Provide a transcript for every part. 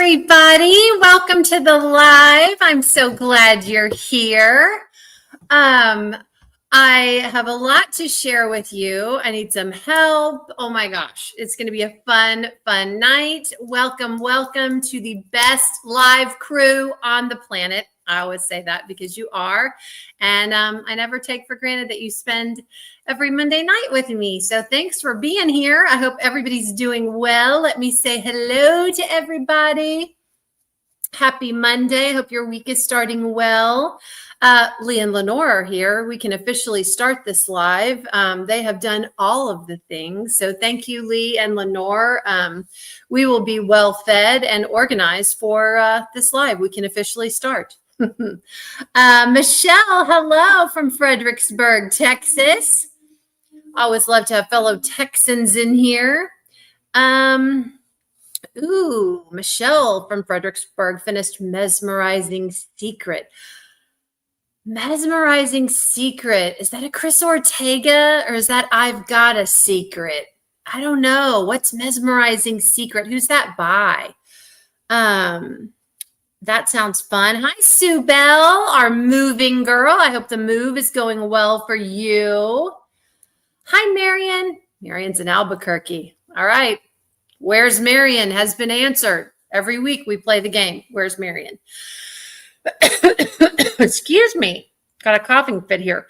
everybody. Welcome to the live. I'm so glad you're here. I have a lot to share with you. I need some help. Oh my gosh, it's going to be a fun night. Welcome to the best live crew on the planet. I always say that because you are. And I never take for granted that you spend every Monday night with me. So thanks for being here. I hope everybody's doing well. Let me say hello to everybody. Happy Monday. Hope your week is starting well. Lee and Lenore are here. We can officially start this live. They have done all of the things. So thank you, Lee and Lenore. We will be well fed and organized for this live. We can officially start. Michelle, hello from Fredericksburg, Texas. Always love to have fellow Texans in here. Michelle from Fredericksburg finished Mesmerizing Secret. Mesmerizing Secret. Is that a Chris Ortega or is that I've Got a Secret? I don't know. What's Mesmerizing Secret? Who's that by? That sounds fun. Hi, Sue Bell, our moving girl. I hope the move is going well for you. Hi, Marion. Marion's in Albuquerque. All right. Where's Marion has been answered. Every week we play the game. Where's Marion? Excuse me. Got a coughing fit here.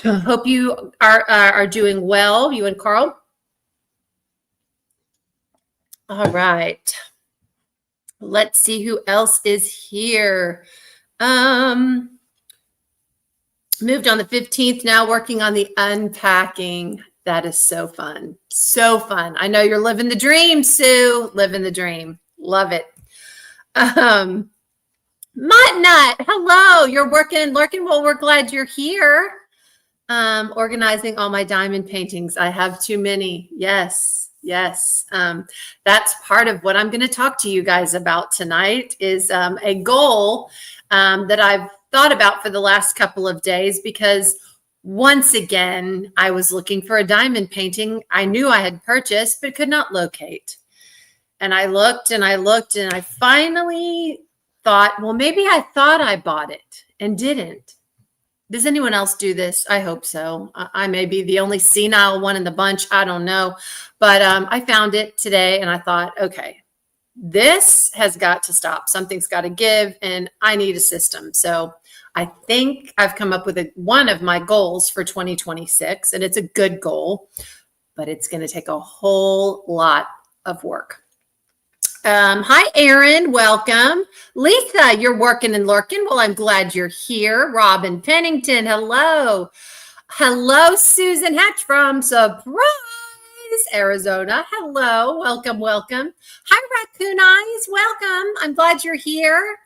Hope you are doing well, you and Carl. All right. Let's see who else is here. Moved on the 15th, now working on the unpacking. That is so fun. So fun. I know you're living the dream, Sue. Living the dream. Love it. Mutt Nut, hello. You're working and lurking. Well, we're glad you're here. Organizing all my diamond paintings. I have too many. Yes. That's part of what I'm going to talk to you guys about tonight is a goal that I've thought about for the last couple of days because once again, I was looking for a diamond painting I knew I had purchased but could not locate. And I looked and I finally thought, well, maybe I thought I bought it and didn't. Does anyone else do this? I hope so. I may be the only senile one in the bunch. I don't know. But I found it today and I thought, okay, this has got to stop. Something's got to give and I need a system. So I think I've come up with one of my goals for 2026 and it's a good goal, but it's going to take a whole lot of work. Hi, Erin. Welcome. Lisa, you're working and lurking. Well, I'm glad you're here. Robin Pennington, hello. Hello, Susan Hatch from Surprise, Arizona. Hello. Welcome. Hi, Raccoon Eyes. Welcome. I'm glad you're here.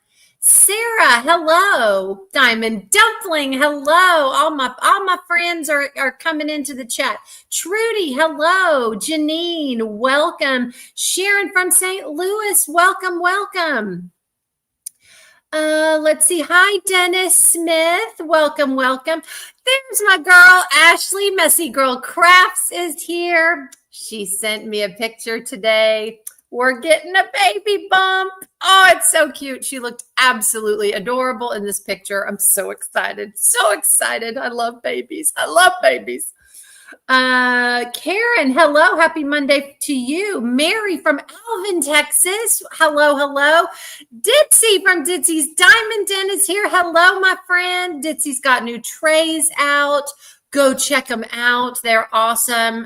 Sarah, hello. Diamond Dumpling, hello. All my friends are coming into the chat. Trudy, hello. Janine, welcome. Sharon from St. Louis, welcome. Let's see. Hi, Dennis Smith. Welcome. There's my girl, Ashley. Messy Girl Crafts is here. She sent me a picture today. We're getting a baby bump. Oh, it's so cute. She looked absolutely adorable in this picture. I'm so excited. I love babies. Karen, hello. Happy Monday to you. Mary from Alvin, Texas. Hello. Ditsy from Ditsy's Diamond Den is here. Hello, my friend. Ditsy's got new trays out. Go check them out. They're awesome.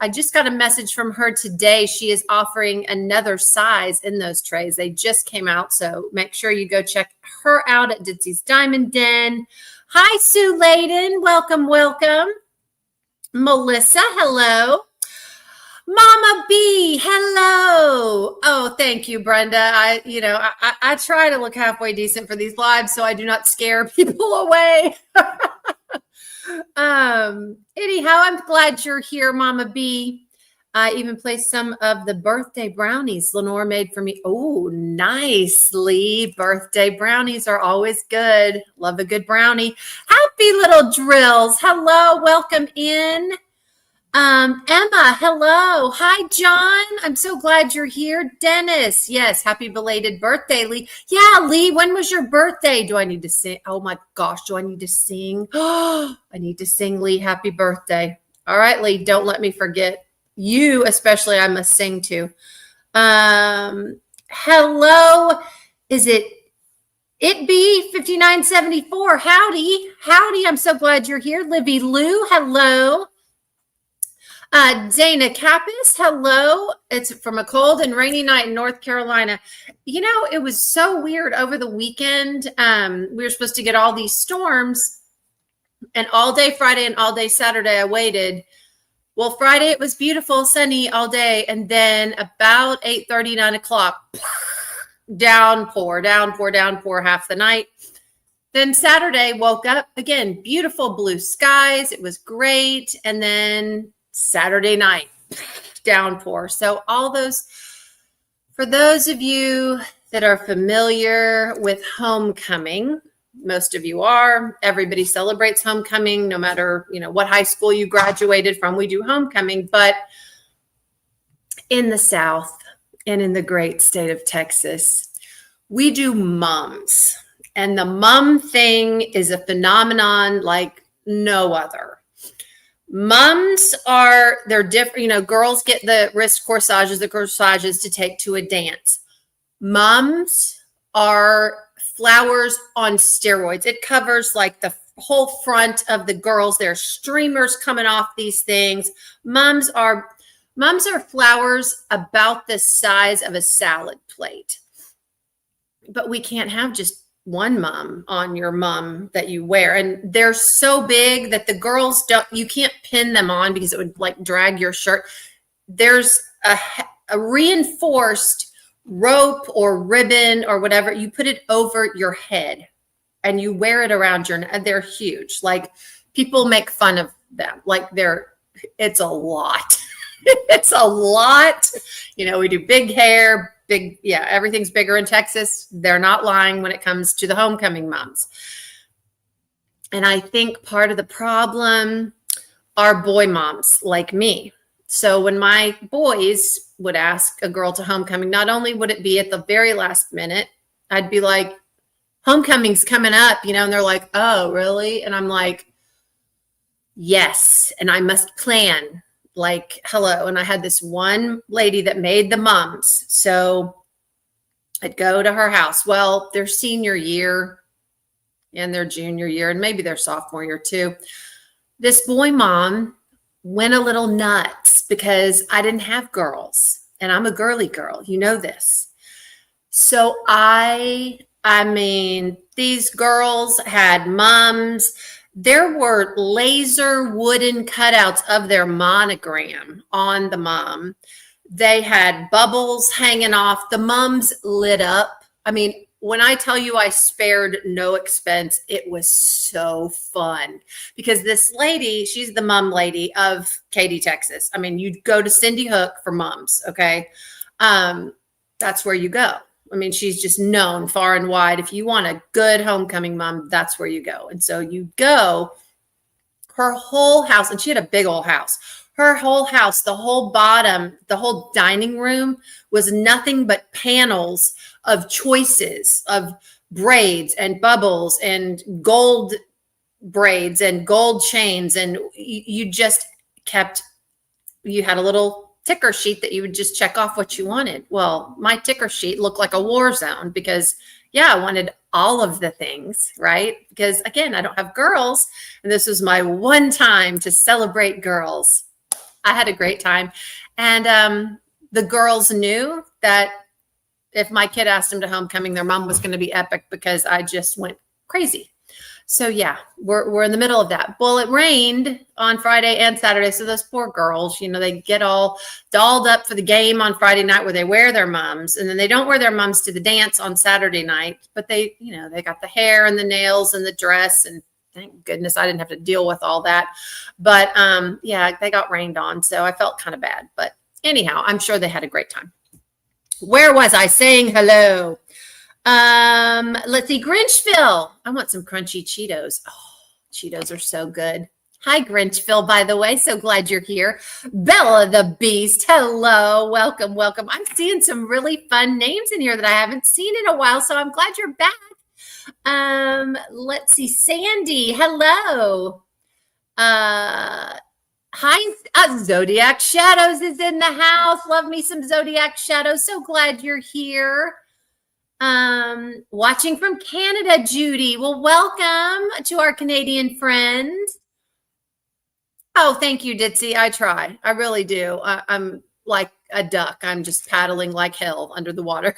I just got a message from her today. She is offering another size in those trays. They just came out, so make sure you go check her out at Ditsy's Diamond Den. Hi, Sue Layden. Welcome. Melissa, hello. Mama B, hello. Oh, thank you, Brenda. I try to look halfway decent for these lives so I do not scare people away. Anyhow, I'm glad you're here, Mama B. I even placed some of the birthday brownies Lenore made for me. Oh, nicely. Birthday brownies are always good. Love a good brownie. Happy little drills. Hello, welcome in. Emma, hello. Hi, John. I'm so glad you're here. Dennis, yes, happy belated birthday, Lee. Yeah, Lee, when was your birthday? Do I need to sing? Oh my gosh, do I need to sing? Oh, I need to sing, Lee, happy birthday. All right, Lee, don't let me forget. You, especially, I must sing to. Hello. Is it be 5974? Howdy. Howdy. I'm so glad you're here. Livy Lou, hello. Dana Kappas, hello. It's from a cold and rainy night in North Carolina. You know, it was so weird over the weekend. We were supposed to get all these storms, and all day Friday and all day Saturday I waited. Well, Friday it was beautiful, sunny all day, and then about 8:30, 9 o'clock, downpour, downpour, downpour half the night. Then Saturday woke up again, beautiful blue skies. It was great, and then Saturday night, downpour. So for those of you that are familiar with homecoming, most of you are, everybody celebrates homecoming, no matter, what high school you graduated from, we do homecoming. But in the South and in the great state of Texas, we do mums. And the mum thing is a phenomenon like no other. Mums they're different. Girls get the wrist corsages to take to a dance. Mums are flowers on steroids. It covers like the whole front of the girls. There are streamers coming off these things. Mums are flowers about the size of a salad plate. But we can't have just one mum on your mum that you wear, and they're so big that the girls you can't pin them on because it would like drag your shirt. There's a reinforced rope or ribbon or whatever. You put it over your head and you wear it around and they're huge. Like, people make fun of them. Like, it's a lot. It's a lot. We do big hair, everything's bigger in Texas. They're not lying when it comes to the homecoming moms. And I think part of the problem are boy moms like me. So when my boys would ask a girl to homecoming, not only would it be at the very last minute, I'd be like, homecoming's coming up, and they're like, oh, really? And I'm like, yes. And I must plan. Like, hello. And I had this one lady that made the mums. So I'd go to her house. Well, their senior year and their junior year, and maybe their sophomore year too. This boy mom went a little nuts because I didn't have girls, and I'm a girly girl. You know this. So I mean, these girls had mums. There were laser wooden cutouts of their monogram on the mum. They had bubbles hanging off. The mums lit up. I mean, when I tell you I spared no expense, it was so fun because this lady, she's the mum lady of Katy, Texas. I mean, you'd go to Cindy Hook for mums, okay? That's where you go. I mean, she's just known far and wide. If you want a good homecoming mom, that's where you go. And so you go, her whole house, and she had a big old house. Her whole house, the whole bottom, the whole dining room was nothing but panels of choices of braids and bubbles and gold braids and gold chains. And you had a little ticker sheet that you would just check off what you wanted. Well, my ticker sheet looked like a war zone because, I wanted all of the things, right? Because again, I don't have girls, and this was my one time to celebrate girls. I had a great time. And the girls knew that if my kid asked them to homecoming, their mom was going to be epic because I just went crazy. So we're in the middle of that. Well, it rained on Friday and Saturday. So those poor girls, they get all dolled up for the game on Friday night where they wear their mums, and then they don't wear their mums to the dance on Saturday night, but they got the hair and the nails and the dress, and thank goodness I didn't have to deal with all that. But they got rained on. So I felt kind of bad, but anyhow, I'm sure they had a great time. Where was I saying hello? Let's see, Grinchville. I want some crunchy Cheetos. Oh, Cheetos are so good. Hi, Grinchville, by the way. So glad you're here. Bella the Beast. Hello. Welcome. Welcome. I'm seeing some really fun names in here that I haven't seen in a while. So I'm glad you're back. Let's see. Sandy. Hello. Hi. Zodiac Shadows is in the house. Love me some Zodiac Shadows. So glad you're here. Watching from Canada, Judy. Well, welcome to our Canadian friends. Oh, thank you, Ditzy. I try. I really do. I'm like a duck. I'm just paddling like hell under the water.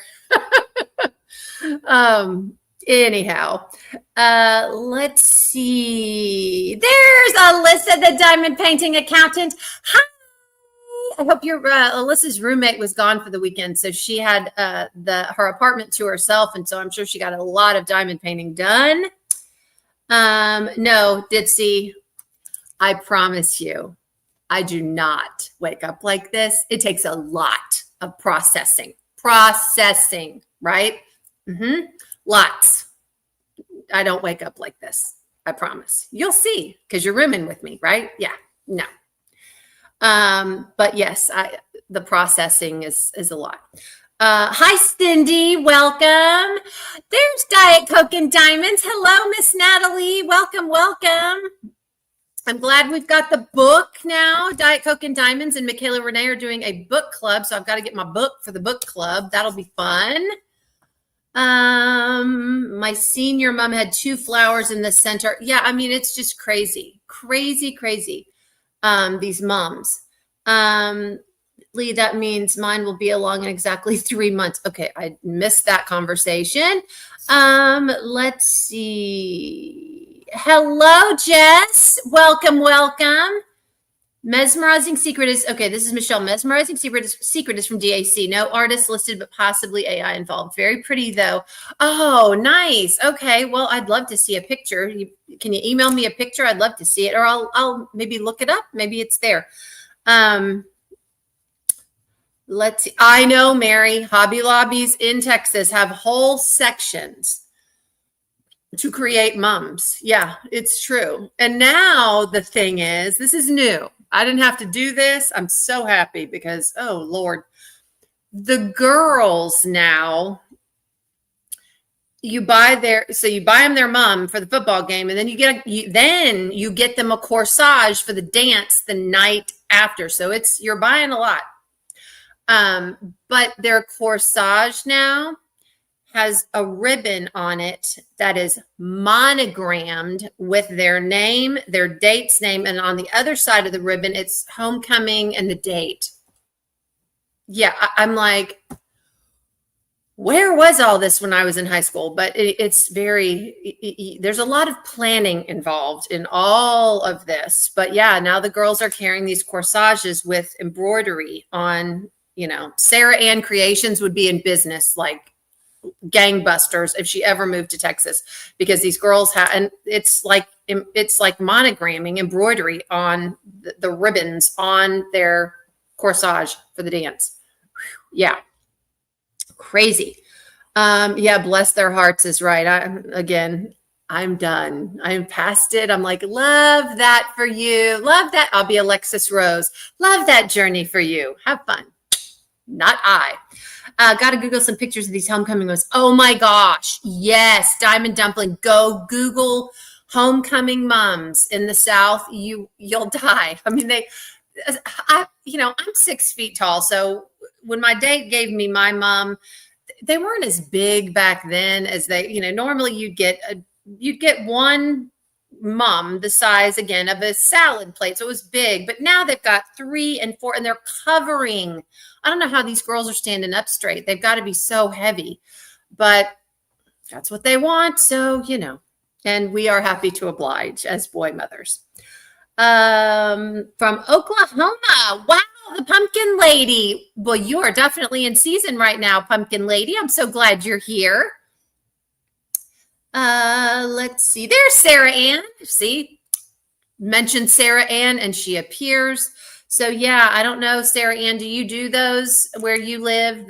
Anyhow, let's see. There's Alyssa, the diamond painting accountant. Hi. I hope your Alyssa's roommate was gone for the weekend, so she had her apartment to herself, and so I'm sure she got a lot of diamond painting done. No, Ditzy. I promise you, I do not wake up like this. It takes a lot of processing, right? Lots. I don't wake up like this. I promise. You'll see because you're rooming with me, right? Yeah. No. But yes, the processing is a lot. Hi, Cindy. Welcome. There's Diet Coke and Diamonds. Hello, Miss Natalie. Welcome, welcome. I'm glad we've got the book now. Diet Coke and Diamonds and Michaela Renee are doing a book club. So I've got to get my book for the book club. That'll be fun. My senior mom had 2 flowers in the center. Yeah, I mean, it's just crazy. These moms. Lee, that means mine will be along in exactly 3 months. Okay, I missed that conversation. Let's see. Hello, Jess. Welcome, welcome. Mesmerizing Secret is, okay, this is Michelle. Mesmerizing Secret is from DAC. No artist listed, but possibly AI involved. Very pretty, though. Oh, nice. Okay, well, I'd love to see a picture. Can you email me a picture? I'd love to see it, or I'll maybe look it up. Maybe it's there. Let's see. I know, Mary. Hobby Lobbies in Texas have whole sections to create mums. Yeah, it's true. And now the thing is, this is new. I didn't have to do this. I'm so happy because, oh Lord, the girls now, you buy them their mum for the football game, and then you get them a corsage for the dance the night after. So you're buying a lot. But their corsage now has a ribbon on it that is monogrammed with their name, their date's name, and on the other side of the ribbon, it's homecoming and the date. Yeah, I'm like, where was all this when I was in high school? But there's a lot of planning involved in all of this. But yeah, now the girls are carrying these corsages with embroidery on, Sarah Ann Creations would be in business like gangbusters if she ever moved to Texas, because these girls and it's like monogramming embroidery on the ribbons on their corsage for the dance. Yeah, crazy. Yeah, bless their hearts is right. I'm done. I'm past it. I'm like, love that for you. Love that. I'll be Alexis Rose. Love that journey for you. Have fun. Not I. Got to Google some pictures of these homecoming moms. Oh my gosh. Yes. Diamond Dumpling. Go Google homecoming moms in the South. You'll die. I mean, I'm 6 feet tall. So when my date gave me my mom, they weren't as big back then as they, normally you'd get one mom the size again of a salad plate. So it was big, but now they've got 3 and 4 and they're covering. I don't know how these girls are standing up straight. They've got to be so heavy, but that's what they want. So, and we are happy to oblige as boy mothers. From Oklahoma. Wow. The Pumpkin Lady. Well, you are definitely in season right now, Pumpkin Lady. I'm so glad you're here. Let's see. There's Sarah Ann. See, mentioned Sarah Ann and she appears. So yeah, I don't know, Sarah Ann, do you do those where you live?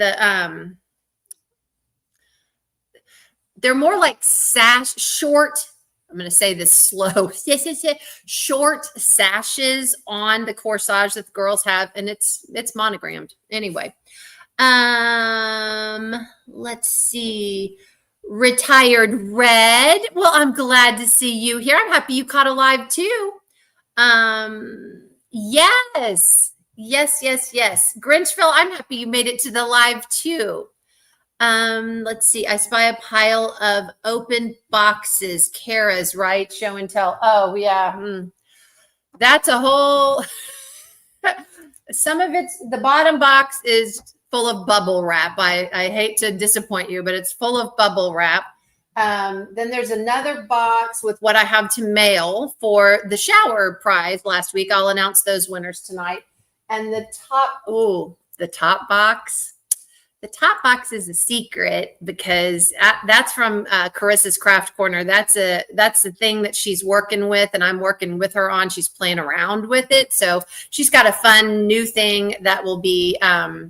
They're more like short I'm going to say this slow, short sashes on the corsage that the girls have, and it's monogrammed. Anyway, let's see. Retired Red. Well, I'm glad to see you here. I'm happy you caught a live too. Yes. Grinchville, I'm happy you made it to the live too. Let's see. I spy a pile of open boxes. Kara's right. Show and tell. Oh, yeah. That's a whole. Some of it's the bottom box is full of bubble wrap. I hate to disappoint you, but it's full of bubble wrap. Then there's another box with what I have to mail for the shower prize last week. I'll announce those winners tonight. And the top box. The top box is a secret because that's from Carissa's Craft Corner. That's the thing that she's working with, and I'm working with her on. She's playing around with it. So she's got a fun new thing that will be, I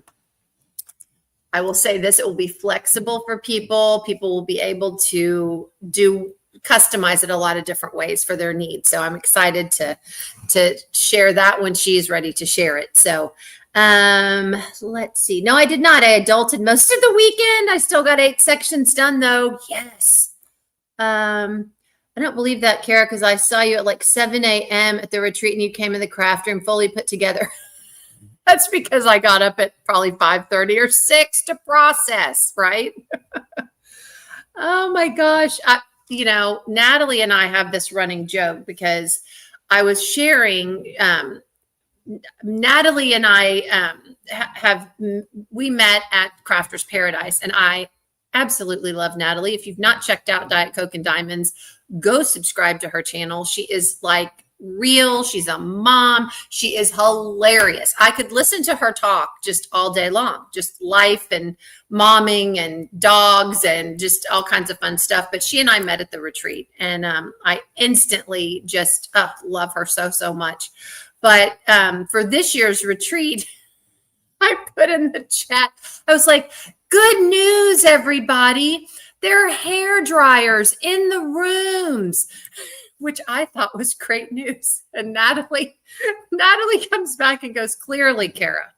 will say this, it will be flexible for people. People will be able to customize it a lot of different ways for their needs. So I'm excited to share that when she's ready to share it. So let's see. No, I did not. I adulted most of the weekend. I still got 8 sections done though. Yes. I don't believe that, Kara, because I saw you at like 7 a.m. at the retreat and you came in the craft room fully put together. That's because I got up at probably 5:30 or 6 to process, right? Oh my gosh. Natalie and I have this running joke because I was sharing, Natalie and I we met at Crafter's Paradise, and I absolutely love Natalie. If you've not checked out Diet Coke and Diamonds, go subscribe to her channel. She is like real. She's a mom. She is hilarious. I could listen to her talk just all day long, just life and momming and dogs and just all kinds of fun stuff. But she and I met at the retreat, and I instantly just love her so much. But for this year's retreat, I put in the chat, I was like, good news, everybody. There are hair dryers in the rooms, which I thought was great news. And Natalie comes back and goes, clearly, Kara,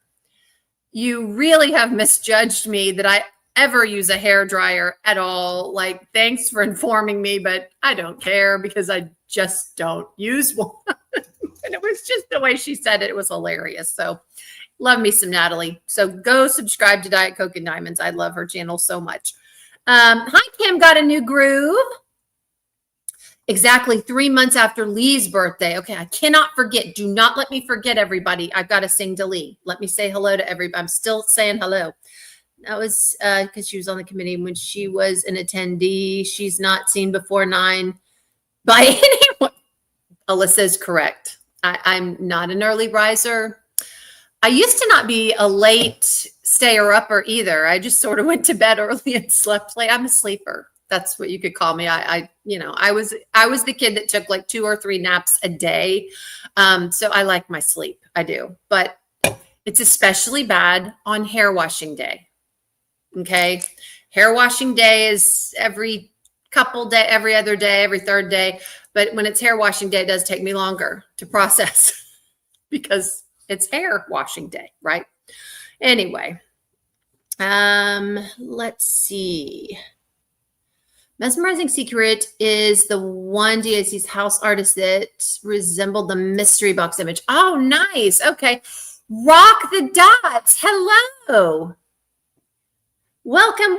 you really have misjudged me that I ever use a hair dryer at all. Like, thanks for informing me, but I don't care because I just don't use one. And it was just the way she said it. It was hilarious. So love me some Natalie. So go subscribe to Diet Coke and Diamonds. I love her channel so much. Hi, Kim, got a new groove. Exactly 3 months after Lee's birthday. Okay, I cannot forget. Do not let me forget, everybody. I've got to sing to Lee. Let me say hello to everybody. I'm still saying hello. That was because she was on the committee when she was an attendee. She's not seen before 9 by anyone. Alyssa is correct. I'm not an early riser. I used to not be a late stayer upper either. I just sort of went to bed early and slept late. I'm a sleeper. That's what you could call me. I was the kid that took like 2 or 3 naps a day. So I like my sleep. I do. But it's especially bad on hair washing day. Okay. Hair washing day is every other day, every third day. But when it's hair washing day, it does take me longer to process because it's hair washing day, right? Anyway, let's see. Mesmerizing Secret is the one DAC's house artist that resembled the mystery box image. Oh, nice. Okay. Rock the dots. Hello. Welcome.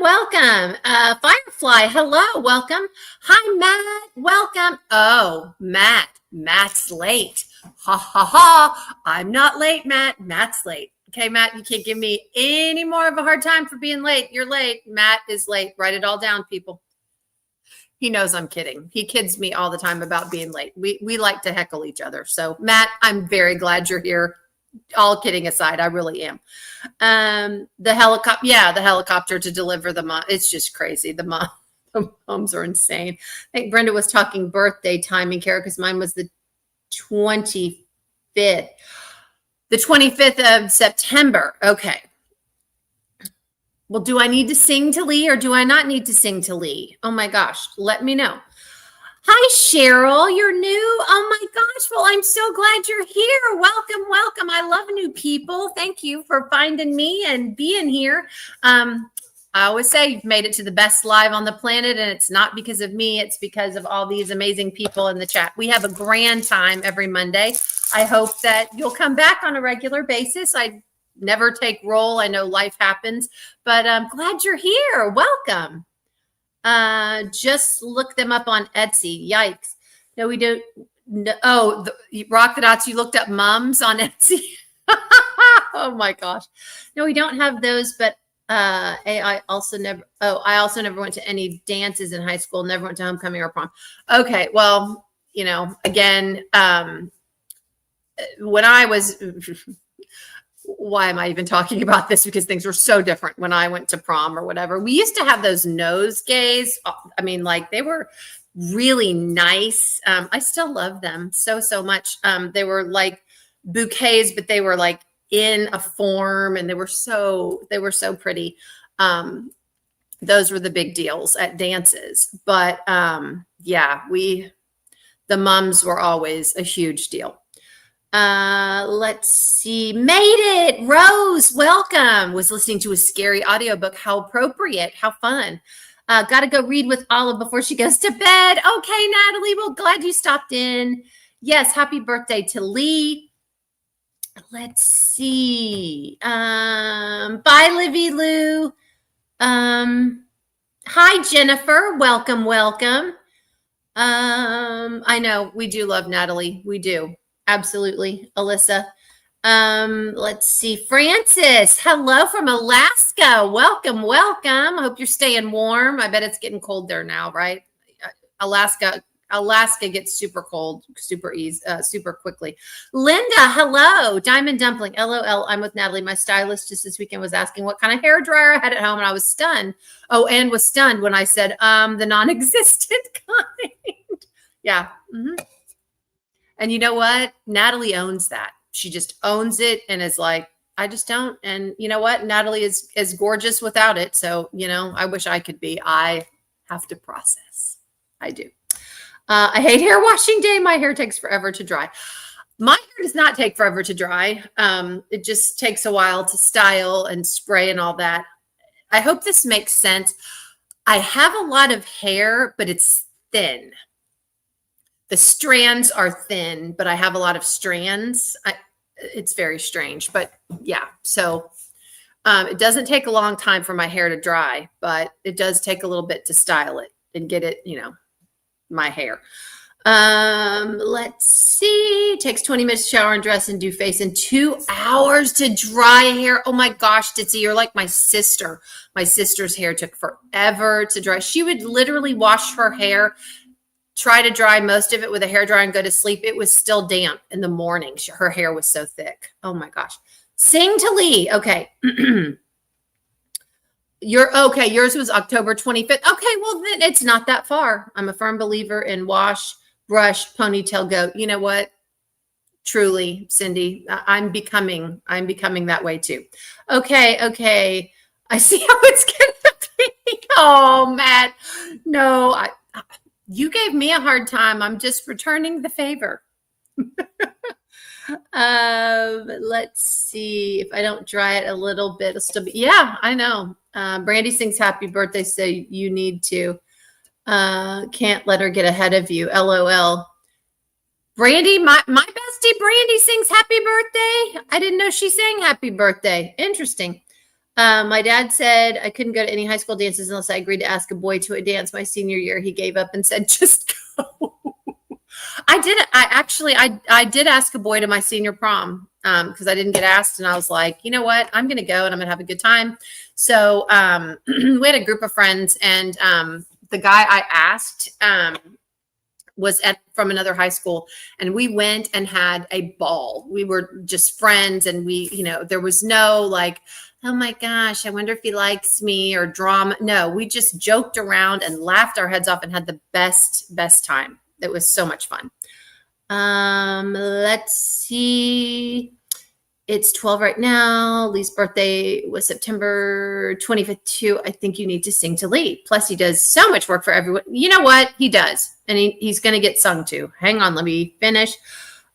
Firefly, hello, welcome. Hi, Matt, welcome. Oh, Matt's late. Ha, ha, ha. I'm not late, Matt. Matt's late. Okay, Matt, you can't give me any more of a hard time for being late. You're late. Matt is late. Write it all down, people. He knows I'm kidding. He kids me all the time about being late. We like to heckle each other. So, Matt, I'm very glad you're here. All kidding aside, I really am. The helicopter to deliver the mom. It's just crazy. The moms are insane. I think Brenda was talking birthday timing, Kara, because mine was the 25th. The 25th of September. Okay. Well, do I need to sing to Lee or do I not need to sing to Lee? Oh my gosh. Let me know. Hi, Cheryl. You're new. Oh my gosh. Well, I'm so glad you're here. Welcome, welcome. I love new people. Thank you for finding me and being here. I always say you've made it to the best live on the planet, and it's not because of me. It's because of all these amazing people in the chat. We have a grand time every Monday. I hope that you'll come back on a regular basis. I never take roll. I know life happens, but I'm glad you're here. Welcome. Just look them up on Etsy. Yikes. No, we don't. No, oh, Rock the Dots, you looked up mums on Etsy. Oh my gosh. No, we don't have those, but I also never went to any dances in high school, never went to homecoming or prom. Okay, well, again, when I was why am I even talking about this? Because things were so different when I went to prom or whatever. We used to have those nosegays. I mean, like they were really nice. I still love them so much. They were like bouquets, but they were like in a form, and they were so pretty. Those were the big deals at dances. But yeah, the mums were always a huge deal. Let's see. Made it. Rose, welcome. Was listening to a scary audiobook. How appropriate. How fun. Got to go read with Olive before she goes to bed. Okay, Natalie. Well, glad you stopped in. Yes, happy birthday to Lee. Let's see. Bye, Livy Lou. Hi, Jennifer. Welcome. I know we do love Natalie. We do. Absolutely. Alyssa. Let's see. Francis, hello from Alaska. Welcome. I hope you're staying warm. I bet it's getting cold there now, right? Alaska gets super cold, super quickly. Linda, hello. Diamond Dumpling, LOL. I'm with Natalie. My stylist just this weekend was asking what kind of hair dryer I had at home, and I was stunned. Oh, and was stunned when I said, the non-existent kind. Yeah. Mm-hmm. And you know what? Natalie owns that. She just owns it and is like, I just don't. And you know what? Natalie is gorgeous without it. So, I wish I could be. I have to process. I do. I hate hair washing day. My hair takes forever to dry. My hair does not take forever to dry. It just takes a while to style and spray and all that. I hope this makes sense. I have a lot of hair, but it's thin. The strands are thin, but I have a lot of strands. It's very strange, but yeah. So it doesn't take a long time for my hair to dry, but it does take a little bit to style it and get it, my hair. Let's see. It takes 20 minutes to shower and dress and do face and 2 hours to dry hair. Oh my gosh, Ditzy, you're like my sister. My sister's hair took forever to dry. She would literally wash her hair, try to dry most of it with a hairdryer and go to sleep. It was still damp in the morning. Her hair was so thick. Oh my gosh. Sing to Lee. Okay. Yours was October 25th. Okay. Well, then it's not that far. I'm a firm believer in wash, brush, ponytail, go. You know what? Truly, Cindy, I'm becoming that way too. Okay. I see how it's going to be. Oh, Matt. No, you gave me a hard time. I'm just returning the favor. Let's see. If I don't dry it a little bit, it'll still be. Yeah, I know. Brandy sings happy birthday, so you need to. Can't let her get ahead of you. LOL. Brandy, my bestie Brandy sings happy birthday. I didn't know she sang happy birthday. Interesting. My dad said I couldn't go to any high school dances unless I agreed to ask a boy to a dance my senior year. He gave up and said, just go. I did ask a boy to my senior prom because I didn't get asked. And I was like, you know what? I'm going to go and I'm going to have a good time. So we had a group of friends, and the guy I asked was from another high school, and we went and had a ball. We were just friends, and there was no like, oh my gosh, I wonder if he likes me or drama. No, we just joked around and laughed our heads off and had the best time. It was so much fun. Let's see. It's 12 right now. Lee's birthday was September 25th too. I think you need to sing to Lee. Plus he does so much work for everyone. You know what? He does. And he's going to get sung to. Hang on. Let me finish.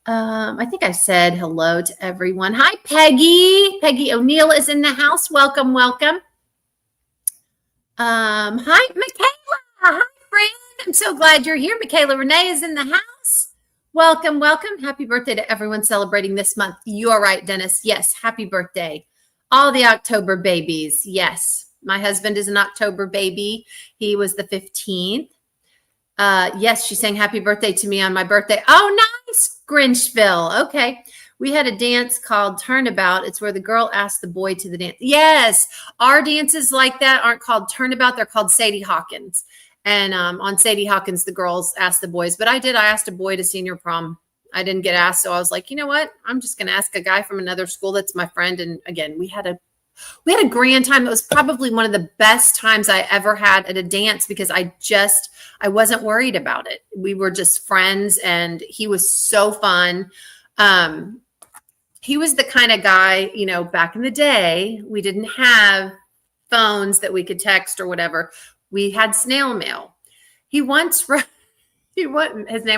I think I said hello to everyone. Hi, Peggy. Peggy O'Neill is in the house. Welcome, welcome. Hi, Michaela. Hi, friend. I'm so glad you're here. Michaela Renee is in the house. Welcome, welcome. Happy birthday to everyone celebrating this month. You are right, Dennis. Yes, happy birthday. All the October babies. Yes, my husband is an October baby. He was the 15th. Yes, she sang happy birthday to me on my birthday. Oh, nice, Grinchville. Okay. We had a dance called Turnabout. It's where the girl asked the boy to the dance. Yes, our dances like that aren't called Turnabout. They're called Sadie Hawkins. And on Sadie Hawkins, the girls asked the boys. But I asked a boy to senior prom. I didn't get asked. So I was like, you know what? I'm just going to ask a guy from another school that's my friend. And again, we had a grand time. It was probably one of the best times I ever had at a dance because I wasn't worried about it. We were just friends and he was so fun. He was the kind of guy, you know, back in the day, we didn't have phones that we could text or whatever. We had snail mail. His name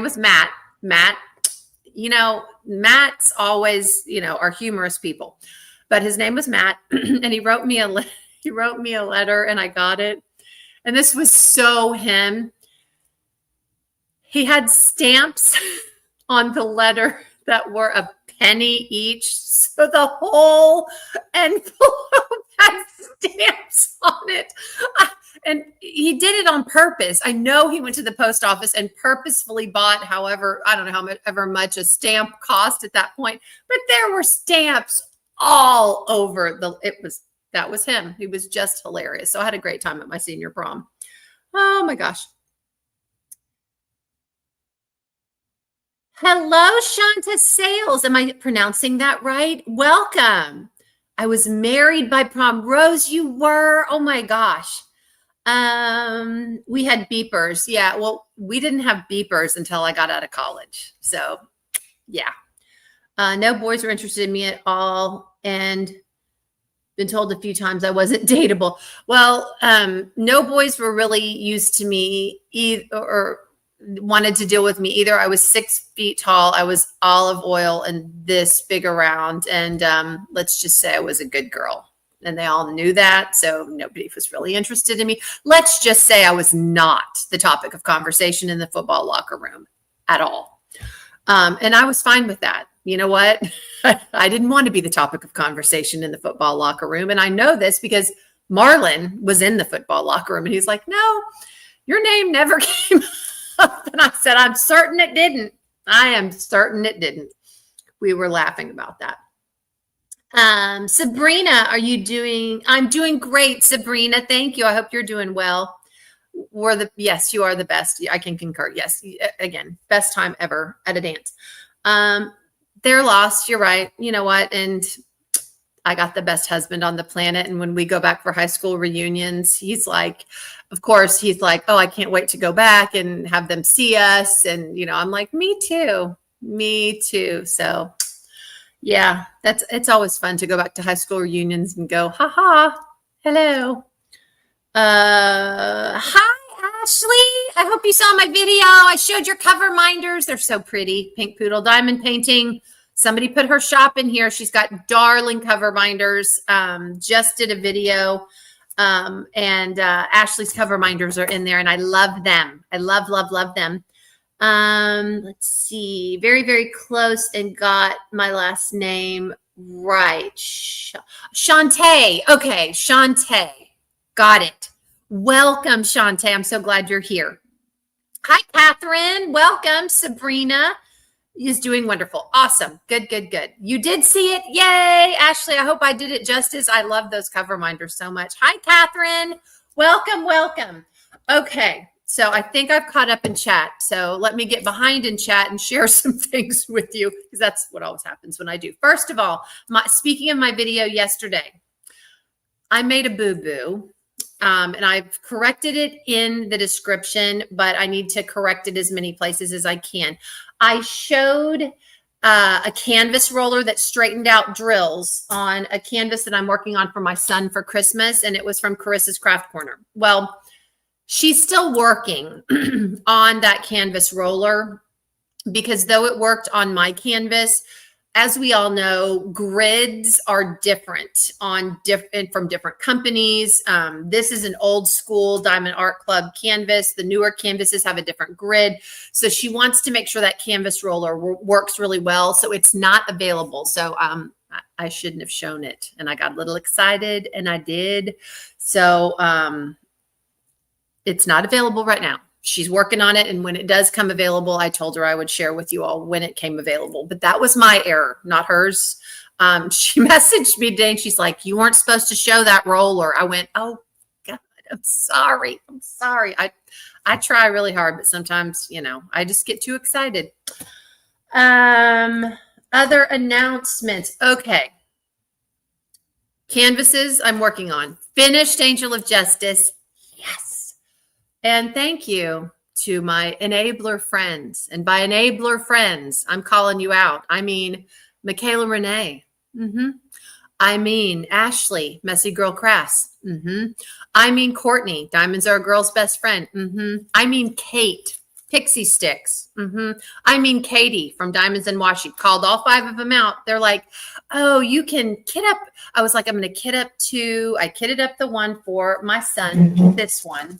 was Matt. Matt, you know, Matt's always, you know, are humorous people. But his name was Matt, and he wrote me a letter, and I got it. And this was so him. He had stamps on the letter that were a penny each, so the whole envelope had stamps on it. And he did it on purpose. I know he went to the post office and purposefully bought, however, I don't know however much a stamp cost at that point, but there were stamps all over that was him. He was just hilarious. So I had a great time at my senior prom. Oh my gosh. Hello, Shanta Sales. Am I pronouncing that right? Welcome. I was married by prom. Rose, you were? Oh my gosh. We had beepers. Yeah. Well, we didn't have beepers until I got out of college. So yeah. No boys were interested in me at all, and been told a few times I wasn't dateable. Well, no boys were really used to me either, or wanted to deal with me either. I was 6 feet tall. I was olive oil and this big around, and let's just say I was a good girl, and they all knew that. So nobody was really interested in me. Let's just say I was not the topic of conversation in the football locker room at all. And I was fine with that. You know what? I didn't want to be the topic of conversation in the football locker room. And I know this because Marlon was in the football locker room and he's like, no, your name never came up. And I said, I'm certain it didn't. I am certain it didn't. We were laughing about that. Sabrina, I'm doing great, Sabrina. Thank you. I hope you're doing well. Yes, you are the best. I can concur. Yes. Again, best time ever at a dance. They're lost. You're right. You know what? And I got the best husband on the planet. And when we go back for high school reunions, he's like, oh, I can't wait to go back and have them see us. And, you know, I'm like, me too. So yeah, it's always fun to go back to high school reunions and go, haha, hello. Hi, Ashley. I hope you saw my video. I showed your cover minders. They're so pretty. Pink Poodle diamond painting. Somebody put her shop in here. She's got darling cover minders. Just did a video. And Ashley's cover minders are in there and I love them. I love them. Let's see. Very, very close and got my last name right. Shantae. Okay. Shantae. Got it. Welcome, Shantae. I'm so glad you're here. Hi, Catherine. Welcome. Sabrina is doing wonderful. Awesome. Good. You did see it. Yay. Ashley, I hope I did it justice. I love those cover minders so much. Hi, Catherine. Welcome. Okay. So I think I've caught up in chat. So let me get behind in chat and share some things with you because that's what always happens when I do. First of all, speaking of my video yesterday, I made a boo-boo. And I've corrected it in the description, but I need to correct it as many places as I can. I showed a canvas roller that straightened out drills on a canvas that I'm working on for my son for Christmas. And it was from Carissa's Craft Corner. Well, she's still working on that canvas roller because though it worked on my canvas, as we all know, grids are different from different companies. This is an old school Diamond Art Club canvas. The newer canvases have a different grid. So she wants to make sure that canvas roller works really well. So it's not available. So I shouldn't have shown it. And I got a little excited and I did. So it's not available right now. She's working on it. And when it does come available, I told her I would share with you all when it came available. But that was my error, not hers. She messaged me today and she's like, you weren't supposed to show that roller. I went, oh, God, I'm sorry. I'm sorry. I try really hard, but sometimes, you know, I just get too excited. Other announcements. Okay. Canvases I'm working on. Finished Angel of Justice. Yes. And thank you to my enabler friends. And by enabler friends, I'm calling you out. I mean, Michaela Renee. I mean, Ashley, Messy Girl Crass. I mean, Courtney, Diamonds Are a Girl's Best Friend. I mean, Kate, Pixie Sticks. I mean, Katie from Diamonds and Washi. Called all 5 of them out. They're like, oh, you can kit up. I was like, I'm going to kit up 2. I kitted up the one for my son, this one.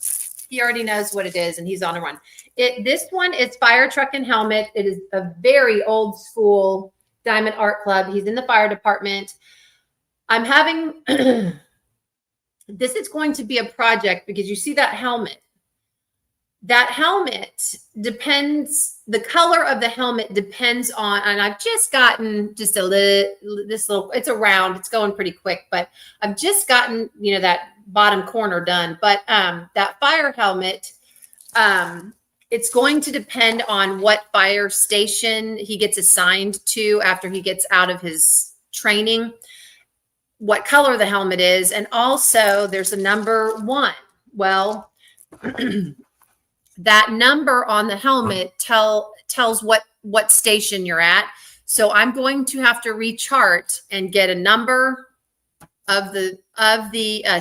He already knows what it is, and he's on a run. This one is Fire Truck and Helmet. It is a very old school Diamond Art Club. He's in the fire department. I'm having, this is going to be a project because you see that helmet. That helmet depends, the color of the helmet depends on, and I've just gotten just this little, it's a round, it's going pretty quick, but I've just gotten, you know, that bottom corner done. But that fire helmet, it's going to depend on what fire station he gets assigned to after he gets out of his training, what color the helmet is. And also there's a number 1. Well, that number on the helmet tells what station you're at. So I'm going to have to rechart and get a number of the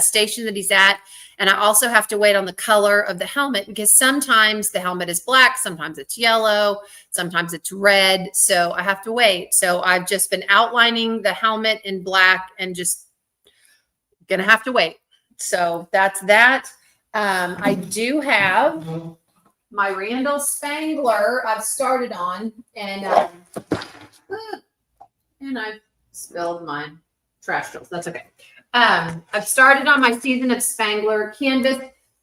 station that he's at. And I also have to wait on the color of the helmet because sometimes the helmet is black, sometimes it's yellow, sometimes it's red. So I have to wait. So I've just been outlining the helmet in black and just gonna have to wait. So that's that. I do have my Randall Spangler I've started on, and I spilled my trash tools. That's okay. I've started on my Season of Spangler canvas.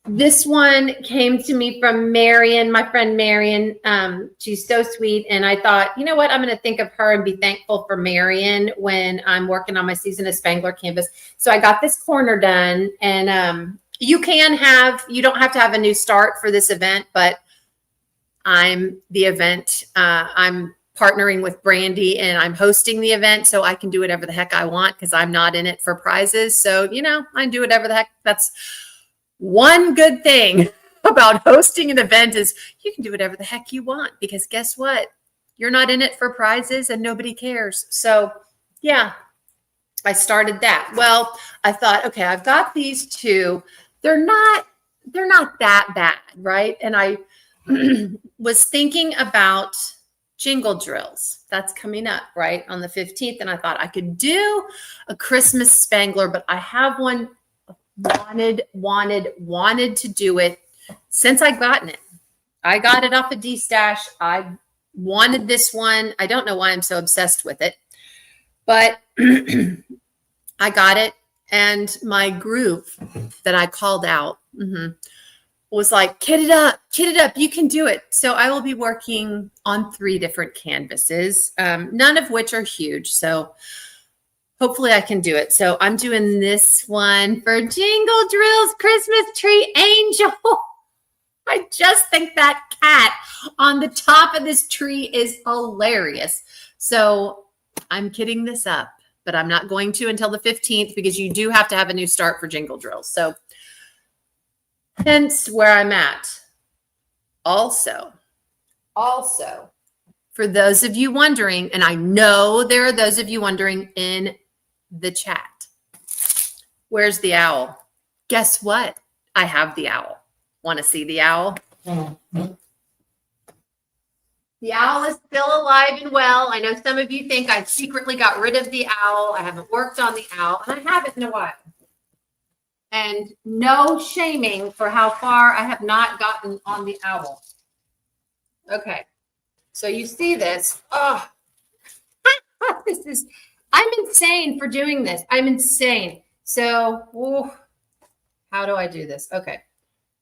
This one came to me from Marion, my friend Marion. She's so sweet. And I thought, you know what? I'm going to think of her and be thankful for Marion when I'm working on my Season of Spangler canvas. So I got this corner done, and you don't have to have a new start for this event, but I'm the event. I'm partnering with Brandy and I'm hosting the event, so I can do whatever the heck I want because I'm not in it for prizes. So, you know, I do whatever the heck. That's one good thing about hosting an event is you can do whatever the heck you want because guess what? You're not in it for prizes and nobody cares. So yeah, I started that. Well, I thought, okay, I've got these 2. They're not that bad, right? And I was thinking about jingle drills. That's coming up, right, on the 15th. And I thought I could do a Christmas Spangler, but I have one wanted to do it since I've gotten it. I got it off of D-Stash. I wanted this one. I don't know why I'm so obsessed with it, but I got it. And my group that I called out was like, kit it up, you can do it. So I will be working on 3 different canvases, none of which are huge. So hopefully I can do it. So I'm doing this one for Jingle Drills Christmas Tree Angel. I just think that cat on the top of this tree is hilarious. So I'm kitting this up, but I'm not going to until the 15th because you do have to have a new start for Jingle Drills. So hence where I'm at. Also, for those of you wondering, and I know there are those of you wondering in the chat, where's the owl? Guess what? I have the owl. Want to see the owl? The owl is still alive and well. I know some of you think I secretly got rid of the owl. I haven't worked on the owl, and I haven't in a while. And no shaming for how far I have not gotten on the owl. Okay, so you see this. Oh, I'm insane for doing this. I'm insane. So, how do I do this? Okay.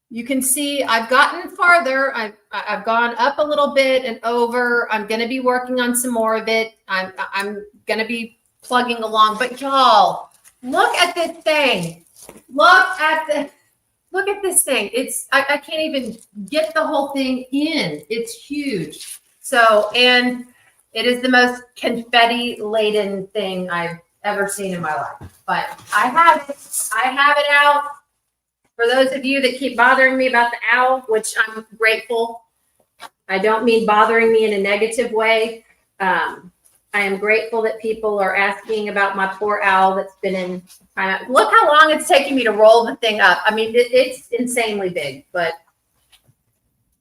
You can see I've gotten farther. I've gone up a little bit and over. I'm going to be working on some more of it. I'm going to be plugging along. But y'all, look at this thing. Look at this thing. I can't even get the whole thing in. It's huge. So, and it is the most confetti laden thing I've ever seen in my life. But I have it. I have it out. For those of you that keep bothering me about the owl, which I'm grateful, I don't mean bothering me in a negative way. I am grateful that people are asking about my poor owl that's been in timeout. Look how long it's taking me to roll the thing up. I mean, it's insanely big, but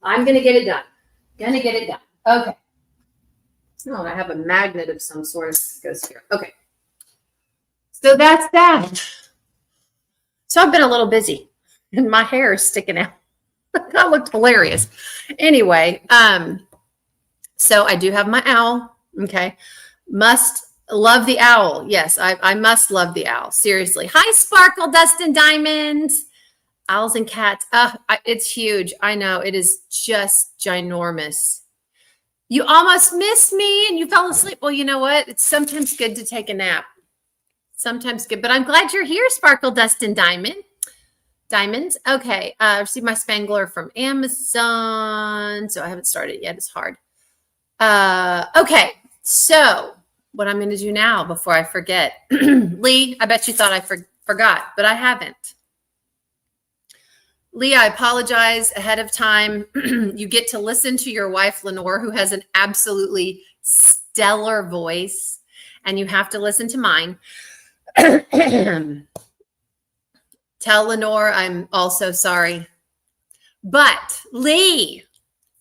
I'm going to get it done. Okay. Oh, I have a magnet of some sort that goes here. Okay. So that's that. So I've been a little busy. And my hair is sticking out. That looked hilarious. Anyway, so I do have my owl. Okay. Must love the owl. Yes, I must love the owl. Seriously. Hi, Sparkle, Dust, and Diamonds. Owls and cats. It's huge. I know. It is just ginormous. You almost missed me and you fell asleep. Well, you know what? It's sometimes good to take a nap. Sometimes good. But I'm glad you're here, Sparkle, Dust, and Diamonds. Okay. I received my Spangler from Amazon. So I haven't started yet. It's hard. Okay. So what I'm going to do now before I forget, Lee, I bet you thought I forgot, but I haven't. Lee, I apologize ahead of time. You get to listen to your wife, Lenore, who has an absolutely stellar voice, and you have to listen to mine. Tell Lenore I'm also sorry. But Lee,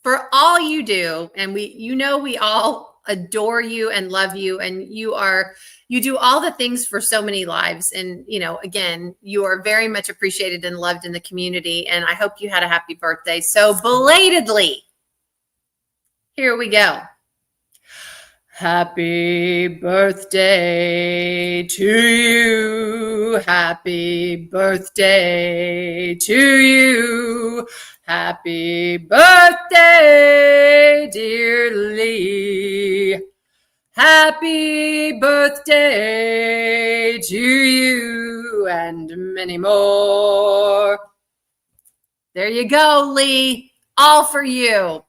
for all you do, and we all adore you and love you, and you do all the things for so many lives. And, again, you are very much appreciated and loved in the community. And I hope you had a happy birthday. So belatedly, here we go. Happy birthday to you. Happy birthday to you. Happy birthday, dear Lee. Happy birthday to you and many more. There you go, Lee. All for you.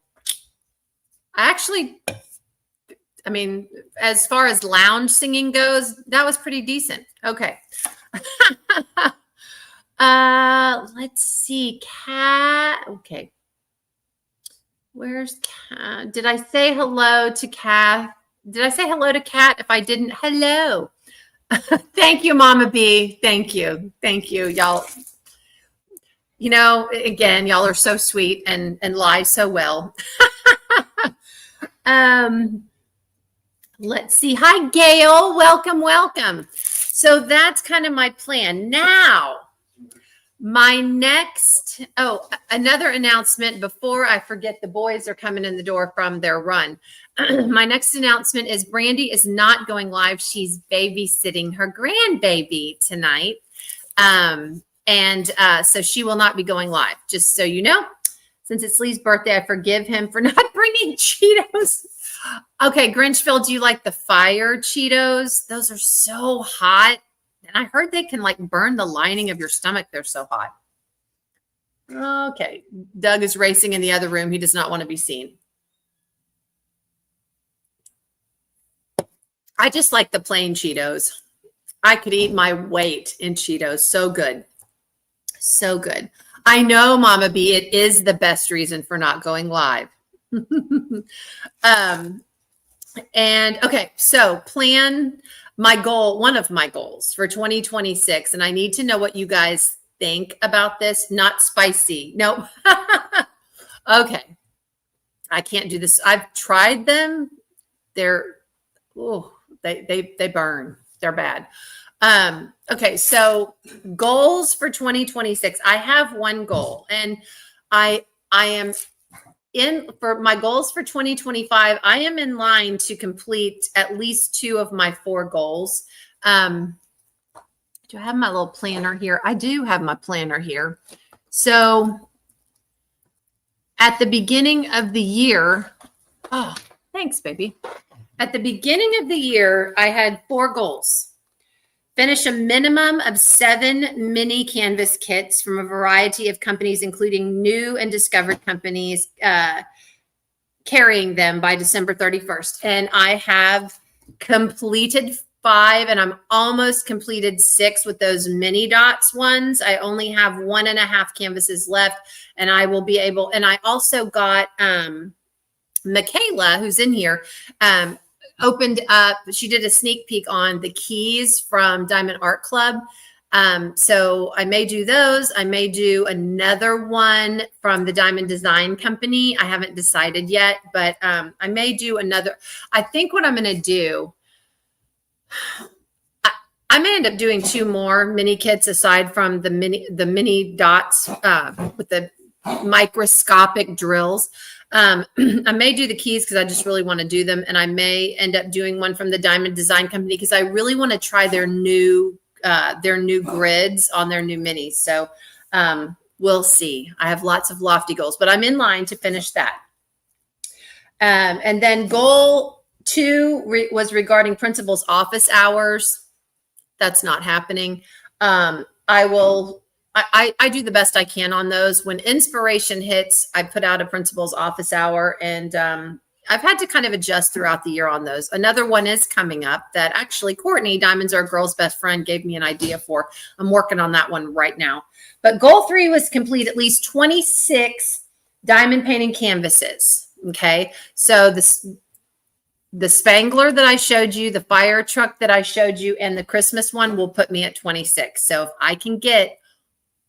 I mean, as far as lounge singing goes, that was pretty decent. Okay. Let's see. Cat. Okay. Where's Cat? Did I say hello to Cat? Did I say hello to Cat? If I didn't, hello. Thank you, Mama B. Thank you. Thank you, y'all. Again, y'all are so sweet and lie so well. Let's see. Hi, Gail. Welcome. So that's kind of my plan. Now, my next, another announcement before I forget, the boys are coming in the door from their run. My next announcement is Brandy is not going live. She's babysitting her grandbaby tonight. So she will not be going live, just so you know. Since it's Lee's birthday, I forgive him for not bringing Cheetos. Okay, Grinchville, do you like the fire Cheetos? Those are so hot. And I heard they can burn the lining of your stomach. They're so hot. Okay, Doug is racing in the other room. He does not want to be seen. I just like the plain Cheetos. I could eat my weight in Cheetos. So good. So good. I know, Mama B, it is the best reason for not going live. And okay, so plan my goal, one of my goals for 2026. And I need to know what you guys think about this. Not spicy. No. Okay. I can't do this. I've tried them. They're, oh, they burn. They're bad. Okay. So goals for 2026. I have one goal, and I am in for my goals for 2025. I am in line to complete at least 2 of my 4 goals. Do I have my little planner here? I do have my planner here. So at the beginning of the year, oh, thanks, baby. At the beginning of the year, I had 4 goals. Finish a minimum of 7 mini canvas kits from a variety of companies, including new and discovered companies, carrying them by December 31st. And I have completed 5, and I'm almost completed 6 with those mini dots ones. I only have 1.5 canvases left, and I will be able, and I also got Michaela, who's in here, opened up, she did a sneak peek on the keys from Diamond Art Club. So I may do those. I may do another one from the Diamond Design Company. I haven't decided yet, but I may do another. I think what I'm going to do, I may end up doing 2 more mini kits aside from the mini dots with the microscopic drills. I may do the keys because I just really want to do them, and I may end up doing one from the Diamond Design Company because I really want to try their new grids on their new minis. So we'll see. I have lots of lofty goals, but I'm in line to finish that. And then goal 2 was regarding principal's office hours. That's not happening. I do the best I can on those. When inspiration hits, I put out a principal's office hour, and I've had to kind of adjust throughout the year on those. Another one is coming up that actually Courtney, Diamonds Are a Girl's Best Friend, gave me an idea for. I'm working on that one right now. But goal 3 was complete at least 26 diamond painting canvases. Okay. So the Spangler that I showed you, the fire truck that I showed you, and the Christmas one will put me at 26. So if I can get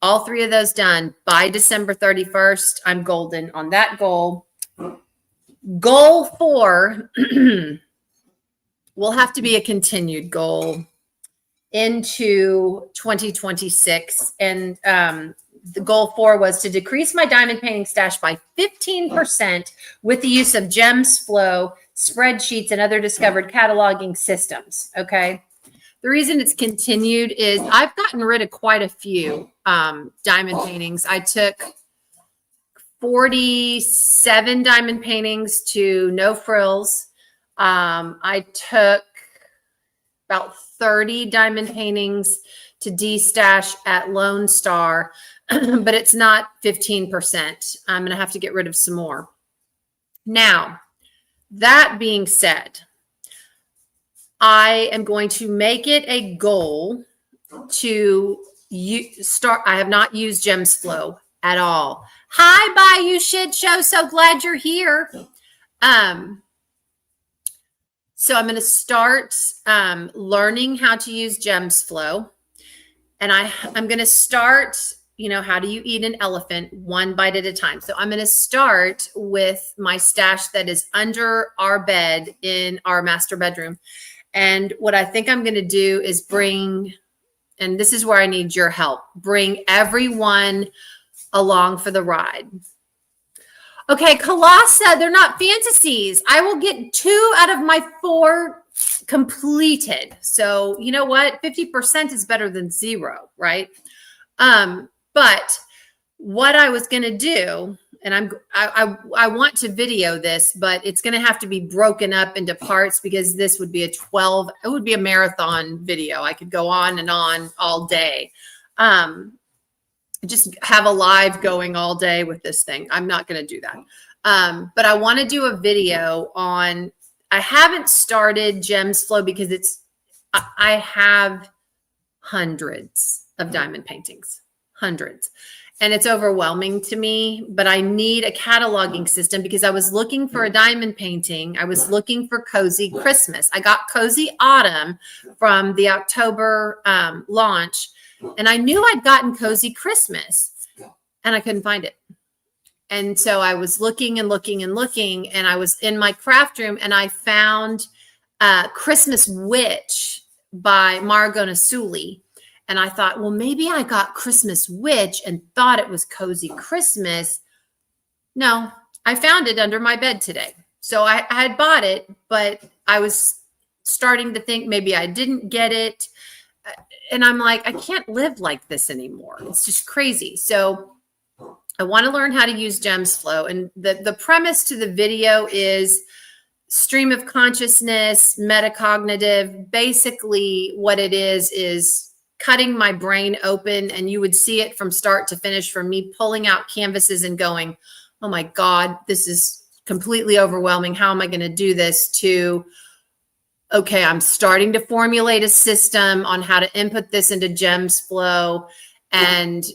all 3 of those done by December 31st, I'm golden on that goal. Goal 4 will have to be a continued goal into 2026. And the goal 4 was to decrease my diamond painting stash by 15% with the use of Gems Flow, spreadsheets, and other discovered cataloging systems. Okay. The reason it's continued is I've gotten rid of quite a few diamond paintings. I took 47 diamond paintings to No Frills. I took about 30 diamond paintings to D-Stash at Lone Star, but it's not 15%. I'm going to have to get rid of some more. Now, that being said, I am going to make it a goal to start. I have not used Gems Flow at all. Hi, Bayou Shit Show. So glad you're here. So I'm going to start learning how to use Gems Flow. And I'm going to start, how do you eat an elephant? One bite at a time. So I'm going to start with my stash that is under our bed in our master bedroom. And what I think I'm going to do is bring, and this is where I need your help, bring everyone along for the ride. Okay, Colassa, they're not fantasies. I will get 2 out of my 4 completed. So you know what? 50% is better than 0, right? But what I was going to do, and I want to video this, but it's going to have to be broken up into parts because this would be it would be a marathon video. I could go on and on all day. Just have a live going all day with this thing. I'm not going to do that. But I want to do a video on, I haven't started Gems Flow because I have hundreds of diamond paintings, hundreds. And it's overwhelming to me, but I need a cataloging system because I was looking for a diamond painting. I was looking for Cozy Christmas. I got Cozy Autumn from the October launch, and I knew I'd gotten Cozy Christmas, and I couldn't find it. And so I was looking and looking and looking, and I was in my craft room, and I found Christmas Witch by Margona Sully. And I thought, well, maybe I got Christmas Witch and thought it was Cozy Christmas. No, I found it under my bed today. So I had bought it, but I was starting to think maybe I didn't get it. And I'm like, I can't live like this anymore. It's just crazy. So I want to learn how to use GemsFlow. And the premise to the video is stream of consciousness, metacognitive. Basically, what it is cutting my brain open, and you would see it from start to finish, from me pulling out canvases and going, oh my God, this is completely overwhelming. How am I going to do this? To, okay, I'm starting to formulate a system on how to input this into GemsFlow, and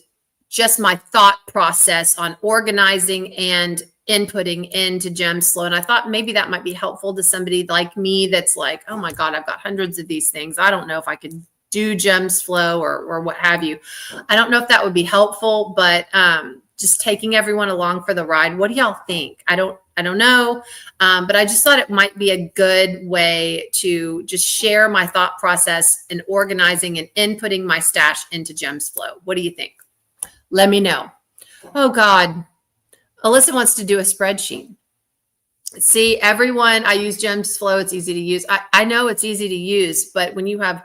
just my thought process on organizing and inputting into GemsFlow. And I thought maybe that might be helpful to somebody like me that's like, oh my God, I've got hundreds of these things. I don't know if I can do GemsFlow or what have you. I don't know if that would be helpful, but just taking everyone along for the ride. What do y'all think? I don't know, but I just thought it might be a good way to just share my thought process in organizing and inputting my stash into GemsFlow. What do you think? Let me know. Oh God, Alyssa wants to do a spreadsheet. See, everyone, I use GemsFlow. It's easy to use. I know it's easy to use, but when you have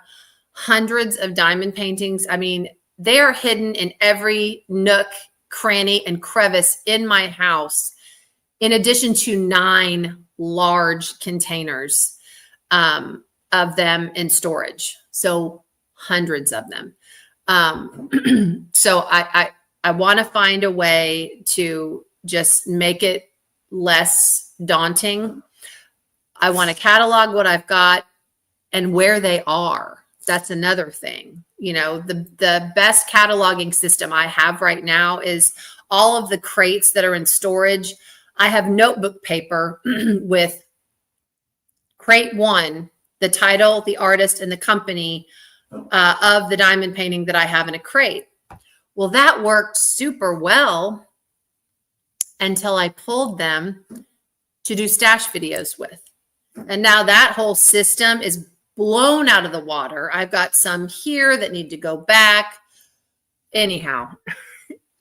hundreds of diamond paintings, I mean, they are hidden in every nook, cranny, and crevice in my house, in addition to 9 large containers of them in storage. So hundreds of them. So I want to find a way to just make it less daunting. I want to catalog what I've got and where they are. That's another thing. You know, the best cataloging system I have right now is all of the crates that are in storage. I have notebook paper with crate 1, the title, the artist, and the company of the diamond painting that I have in a crate. Well, that worked super well until I pulled them to do stash videos with. And now that whole system is blown out of the water. I've got some here that need to go back. Anyhow,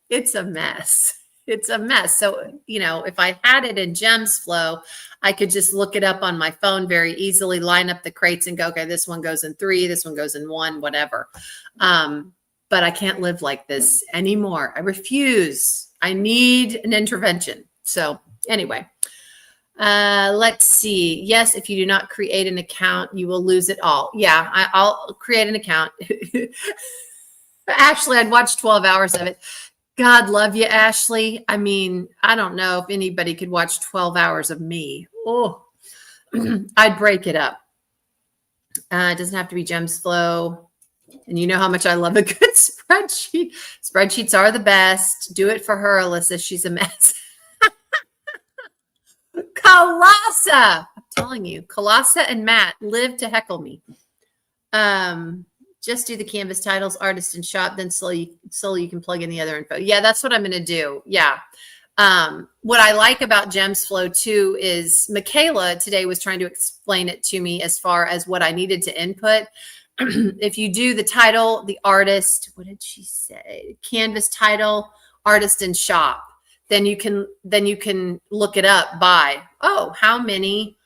it's a mess. It's a mess. So, you know, if I had it in GemsFlow, I could just look it up on my phone very easily, line up the crates and go, okay, this one goes in 3, this one goes in 1, whatever. But I can't live like this anymore. I refuse. I need an intervention. So anyway, let's see. Yes, if you do not create an account, you will lose it all. Yeah, I'll create an account. Ashley, I'd watch 12 hours of it. God love you, Ashley. I mean, I don't know if anybody could watch 12 hours of me. Oh, I'd break it up. It doesn't have to be GemsFlow. And you know how much I love a good spreadsheet. Spreadsheets are the best. Do it for her, Alyssa. She's a mess. Kalasa. I'm telling you, Kalasa and Matt live to heckle me. Just do the canvas titles, artist, and shop. Then slowly you can plug in the other info. Yeah, that's what I'm going to do. Yeah. What I like about GemsFlow too is Michaela today was trying to explain it to me as far as what I needed to input. If you do the title, the artist, what did she say? Canvas title, artist, and shop. Then you can look it up by, oh, how many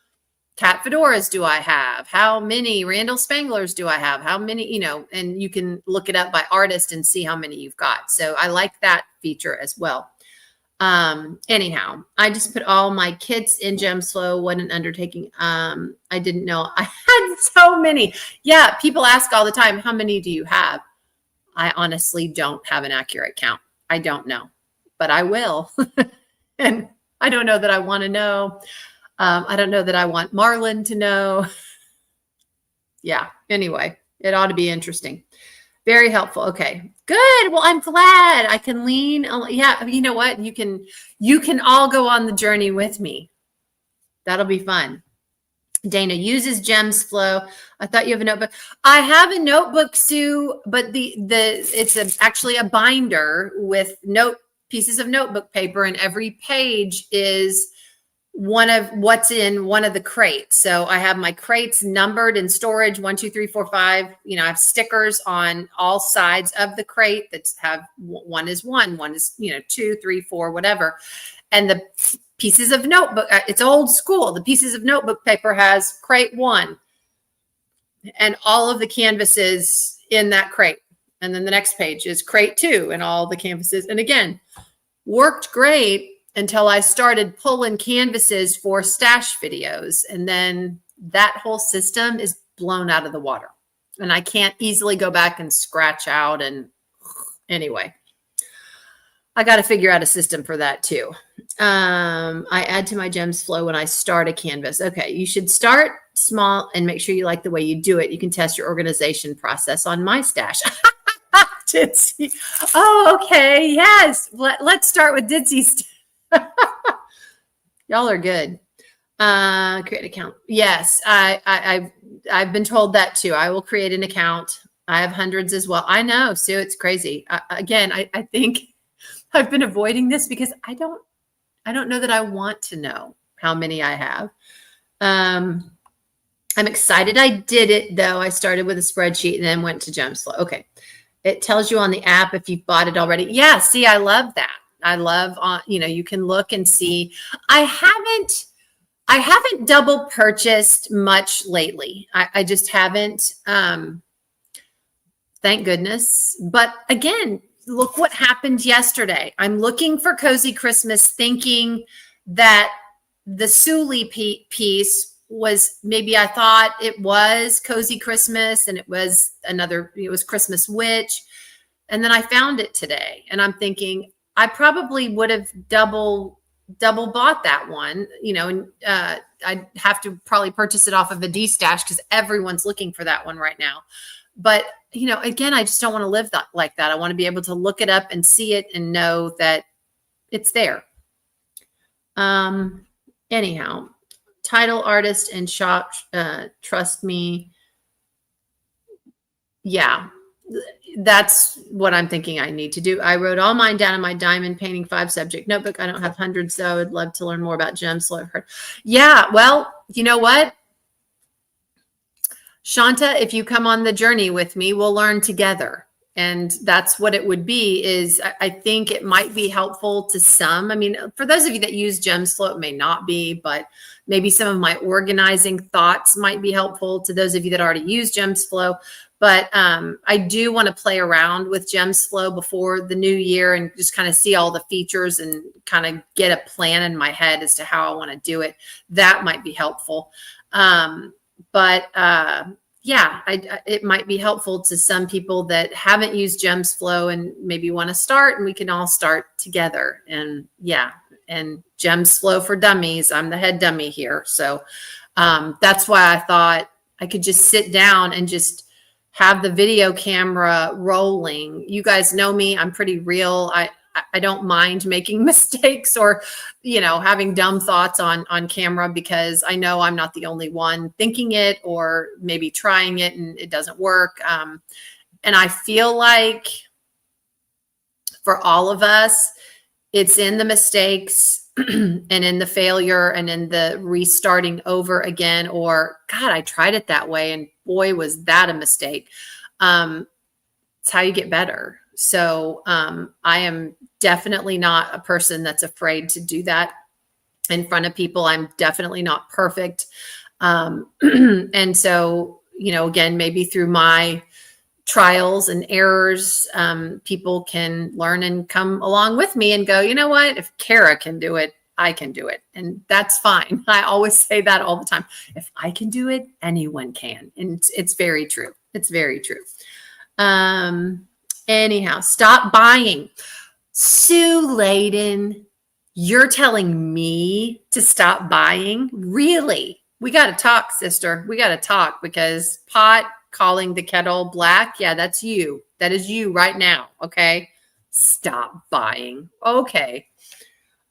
Cat fedoras do I have? How many Randall Spanglers do I have? How many, you know, and you can look it up by artist and see how many you've got. So I like that feature as well. Anyhow, I just put all my kits in GemsFlow. What an undertaking. I didn't know I had so many. Yeah. People ask all the time, how many do you have? I honestly don't have an accurate count. I don't know, but I will. And I don't know that I want to know. I don't know that I want Marlon to know. Yeah. Anyway, it ought to be interesting. Very helpful. Okay, good. Well, I'm glad I can lean. Yeah, you know what? You can all go on the journey with me. That'll be fun. Dana uses Gems Flow. I thought you have a notebook. I have a notebook, Sue, but actually a binder with pieces of notebook paper, and every page is one of what's in one of the crates. So I have my crates numbered in storage, 1, 2, 3, 4, 5. I have stickers on all sides of the crate that have one is 2, 3, 4, whatever. And the pieces of notebook, it's old school. The pieces of notebook paper has crate 1 and all of the canvases in that crate. And then the next page is crate 2 and all the canvases. And again, worked great until I started pulling canvases for stash videos. And then that whole system is blown out of the water. And I can't easily go back and scratch out. And anyway, I got to figure out a system for that too. I add to my Gems Flow when I start a canvas. Okay, you should start small and make sure you like the way you do it. You can test your organization process on my stash. Ditzy. Oh, okay. Yes. Let's start with Ditzy's. Y'all are good. Create account. Yes, I've been told that too. I will create an account. I have hundreds as well. I know, Sue. It's crazy. I think I've been avoiding this because I don't know that I want to know how many I have. I'm excited I did it though. I started with a spreadsheet and then went to Gems Flow. Okay. It tells you on the app if you've bought it already. Yeah. See, I love that. I love you can look and see. I haven't double purchased much lately. I just haven't. Thank goodness. But again, look what happened yesterday. I'm looking for Cozy Christmas, thinking that the Sully piece was, maybe I thought it was Cozy Christmas and it was Christmas Witch. And then I found it today and I'm thinking I probably would have double bought that one, and I'd have to probably purchase it off of a D stash because everyone's looking for that one right now. But, again, I just don't want to live like that. I want to be able to look it up and see it and know that it's there. Anyhow, title, artist, and shop, trust me. Yeah, that's what I'm thinking I need to do. I wrote all mine down in my diamond painting 5 subject notebook. I don't have hundreds, so I'd love to learn more about Gems Flow. Yeah, well, you know what? Shanta, if you come on the journey with me, we'll learn together. And that's what it would be, is I think it might be helpful to some. I mean, for those of you that use Gems Flow, it may not be, but maybe some of my organizing thoughts might be helpful to those of you that already use Gems Flow. But I do want to play around with Gems Flow before the new year and just kind of see all the features and kind of get a plan in my head as to how I want to do it. That might be helpful. Yeah, it might be helpful to some people that haven't used Gems Flow and maybe want to start, and we can all start together. And yeah, and Gems Flow for Dummies. I'm the head dummy here. So that's why I thought I could just sit down and just have the video camera rolling. You guys know me. I'm pretty real. I don't mind making mistakes or, having dumb thoughts on camera, because I know I'm not the only one thinking it or maybe trying it and it doesn't work. And I feel like for all of us, it's in the mistakes and in the failure and in the restarting over again, or God, I tried it that way and boy, was that a mistake. It's how you get better. So I am definitely not a person that's afraid to do that in front of people. I'm definitely not perfect. And so, again, maybe through my trials and errors, people can learn and come along with me and go, you know what, if Kara can do it, I can do it. And that's fine. I always say that all the time. If I can do it, anyone can. And it's very true. It's very true. Anyhow, stop buying. Sue Layden, you're telling me to stop buying? Really? We got to talk, sister. We got to talk, because pot calling the kettle black. Yeah, that's you. That is you right now. Okay. Stop buying. Okay.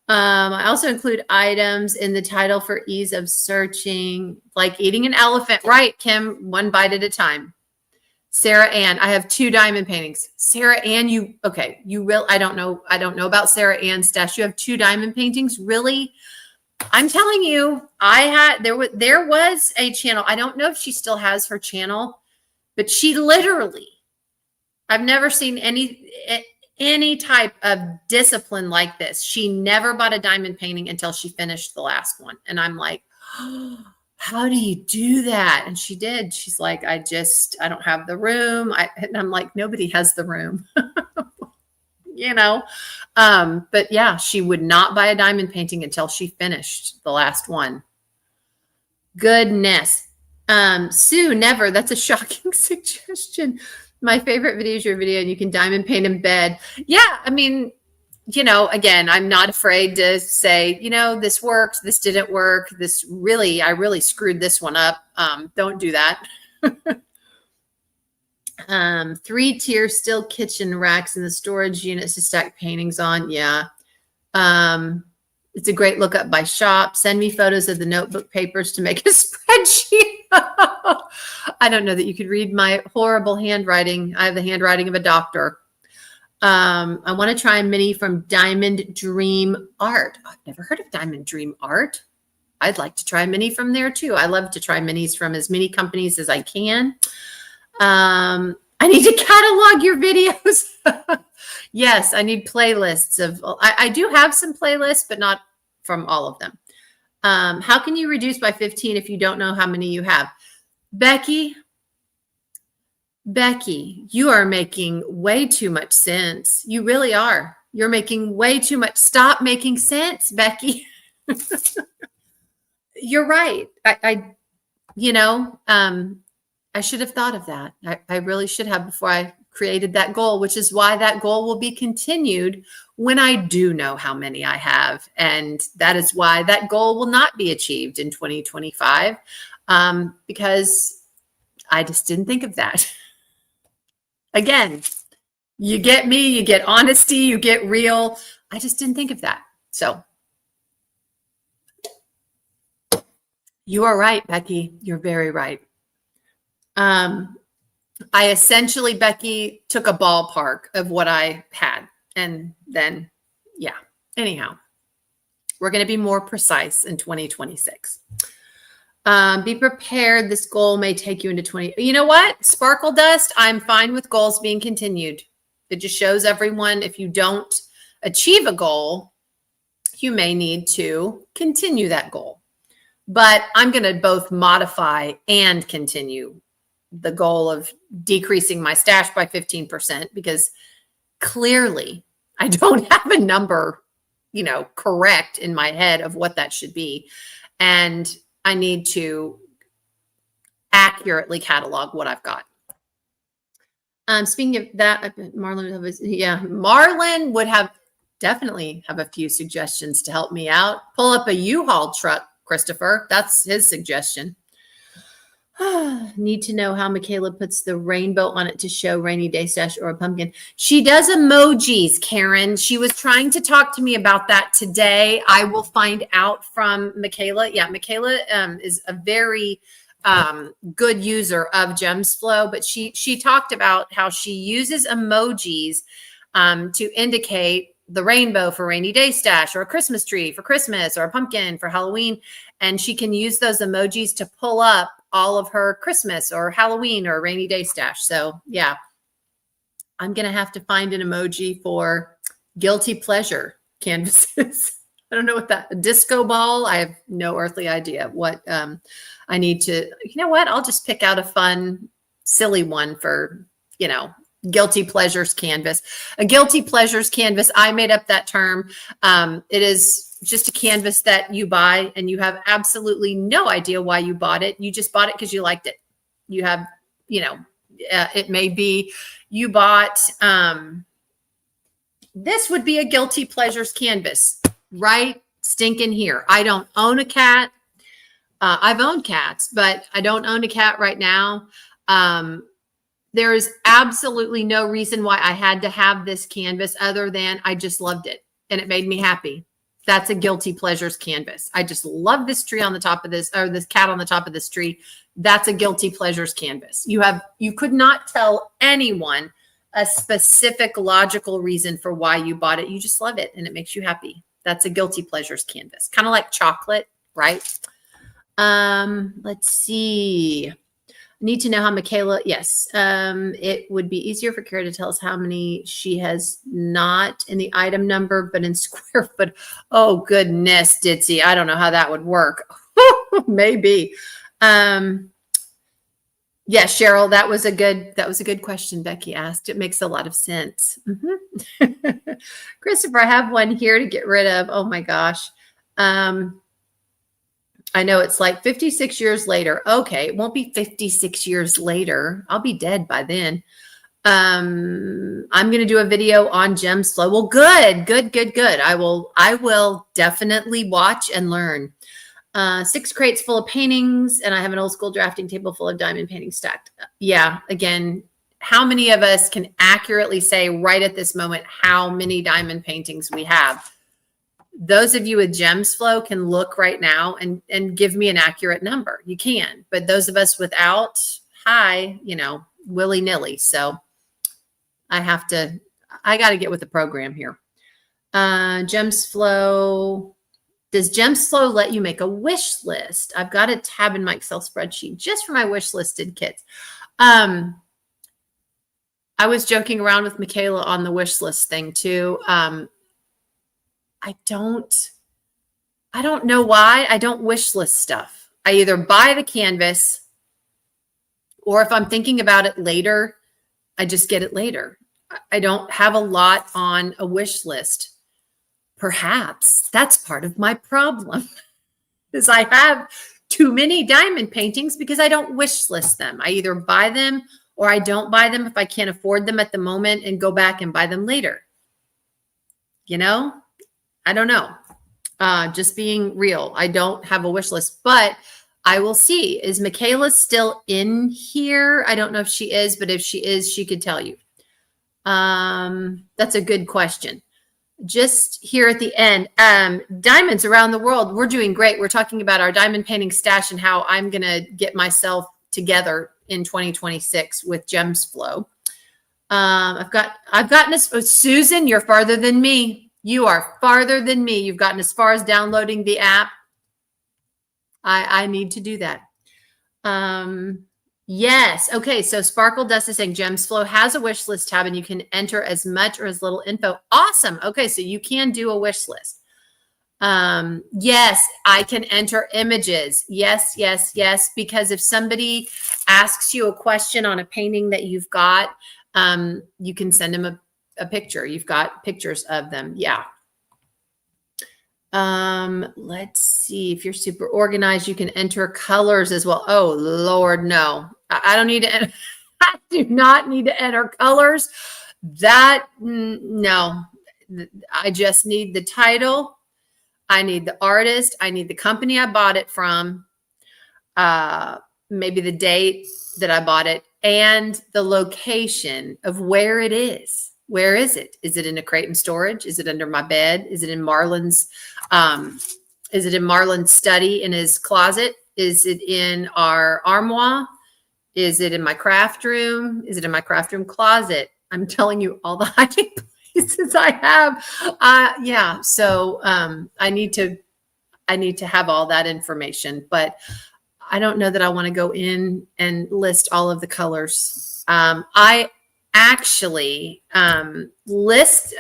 I also include items in the title for ease of searching, like eating an elephant. Right, Kim, one bite at a time. Sarah Ann, I have 2 diamond paintings. Sarah Ann, I don't know about Sarah Ann's stash. You have 2 diamond paintings? Really? I'm telling you, there was a channel. I don't know if she still has her channel, but she literally, I've never seen any type of discipline like this. She never bought a diamond painting until she finished the last one. And I'm like, oh, how do you do that? And she did. She's like, I don't have the room. And I'm like, nobody has the room, you know? But yeah, she would not buy a diamond painting until she finished the last one. Goodness. Sue, never. That's a shocking suggestion. My favorite video is your video, and you can diamond paint in bed. Yeah, I mean, again, I'm not afraid to say, this worked, this didn't work, I really screwed this one up. Don't do that. 3-tier steel kitchen racks in the storage units to stack paintings on. Yeah. It's a great lookup by shop. Send me photos of the notebook papers to make a spreadsheet. I don't know that you could read my horrible handwriting. I have the handwriting of a doctor. I want to try a mini from Diamond Dream Art. I've never heard of Diamond Dream Art. I'd like to try a mini from there too. I love to try minis from as many companies as I can. I need to catalog your videos. Yes, I need playlists of, I do have some playlists, but not from all of them. How can you reduce by 15 if you don't know how many you have? Becky, you are making way too much sense. You really are. You're making way too much. Stop making sense, Becky. You're right. I should have thought of that. I really should have before I created that goal, which is why that goal will be continued when I do know how many I have. And that is why that goal will not be achieved in 2025, because I just didn't think of that. Again, you get me, you get honesty, you get real. I just didn't think of that. So you are right, Becky. You're very right. I essentially, Becky, took a ballpark of what I had. And then, yeah, anyhow, we're going to be more precise in 2026. Be prepared. This goal may take you into 20. You know what? Sparkle Dust, I'm fine with goals being continued. It just shows everyone if you don't achieve a goal, you may need to continue that goal. But I'm going to both modify and continue the goal of decreasing my stash by 15%, because clearly I don't have a number, correct in my head of what that should be. And I need to accurately catalog what I've got. Speaking of that, Marlon would definitely have a few suggestions to help me out. Pull up a U-Haul truck, Christopher. That's his suggestion. Need to know how Michaela puts the rainbow on it to show rainy day stash or a pumpkin. She does emojis, Karen. She was trying to talk to me about that today. I will find out from Michaela. Yeah, Michaela is a very good user of GemsFlow, but she talked about how she uses emojis to indicate the rainbow for rainy day stash, or a Christmas tree for Christmas, or a pumpkin for Halloween. And she can use those emojis to pull up all of her Christmas or Halloween or rainy day stash. So yeah, I'm going to have to find an emoji for guilty pleasure canvases. I don't know what that, disco ball. I have no earthly idea what I need to, I'll just pick out a fun, silly one for, guilty pleasures canvas. A guilty pleasures canvas, I made up that term. It is just a canvas that you buy and you have absolutely no idea why you bought it. You just bought it because you liked it. You have, it may be you bought, this would be a guilty pleasures canvas, right? Stinking here. I don't own a cat. I've owned cats, but I don't own a cat right now. There is absolutely no reason why I had to have this canvas other than I just loved it and it made me happy. That's a guilty pleasures canvas. I just love this tree on the top of this, or this cat on the top of this tree. That's a guilty pleasures canvas. You could not tell anyone a specific logical reason for why you bought it. You just love it and it makes you happy. That's a guilty pleasures canvas. Kind of like chocolate, right? Let's see. Need to know how Michaela, yes. It would be easier for Kara to tell us how many she has, not in the item number, but in square foot. Oh, goodness, Ditzy. I don't know how that would work. Maybe. Yeah, Cheryl, that was a good question Becky asked. It makes a lot of sense. Christopher, I have one here to get rid of. Oh my gosh. I know it's like 56 years later. Okay, it won't be 56 years later. I'll be dead by then. I'm going to do a video on gems flow. Well, good. I will definitely watch and learn. 6 crates full of paintings, and I have an old school drafting table full of diamond paintings stacked. Yeah, again, how many of us can accurately say right at this moment how many diamond paintings we have? Those of you with gems flow can look right now and give me an accurate number. You can, but those of us without, willy-nilly. So I got to get with the program here. Gems flow. Does gems flow let you make a wish list? I've got a tab in my Excel spreadsheet just for my wish listed kits. I was joking around with Michaela on the wish list thing too. I don't know why I don't wish list stuff. I either buy the canvas, or if I'm thinking about it later, I just get it later. I don't have a lot on a wish list. Perhaps that's part of my problem is I have too many diamond paintings because I don't wish list them. I either buy them or I don't buy them if I can't afford them at the moment and go back and buy them later. I don't know. Just being real. I don't have a wish list, but I will see. Is Michaela still in here? I don't know if she is, but if she is, she could tell you. That's a good question. Just here at the end, diamonds around the world. We're doing great. We're talking about our diamond painting stash and how I'm going to get myself together in 2026 with gems flow. I've gotten this. Oh, Susan, you're farther than me. You are farther than me. You've gotten as far as downloading the app. I need to do that. Yes. Okay. So Sparkle Dust is saying Gems Flow has a wish list tab and you can enter as much or as little info. Awesome. Okay. So you can do a wish list. Yes, I can enter images. Yes. Because if somebody asks you a question on a painting that you've got, you can send them a picture. You've got pictures of them. Yeah. Let's see. If you're super organized, you can enter colors as well. Oh Lord, no. I don't need to enter. I do not need to enter colors. No. I just need the title. I need the artist. I need the company I bought it from. Maybe the date that I bought it and the location of where it is. Where is it? Is it in a crate and storage? Is it under my bed? Is it in Marlon's study in his closet? Is it in our armoire? Is it in my craft room? Is it in my craft room closet? I'm telling you all the hiding places I have. Yeah. So I need to have all that information, but I don't know that I want to go in and list all of the colors. I actually list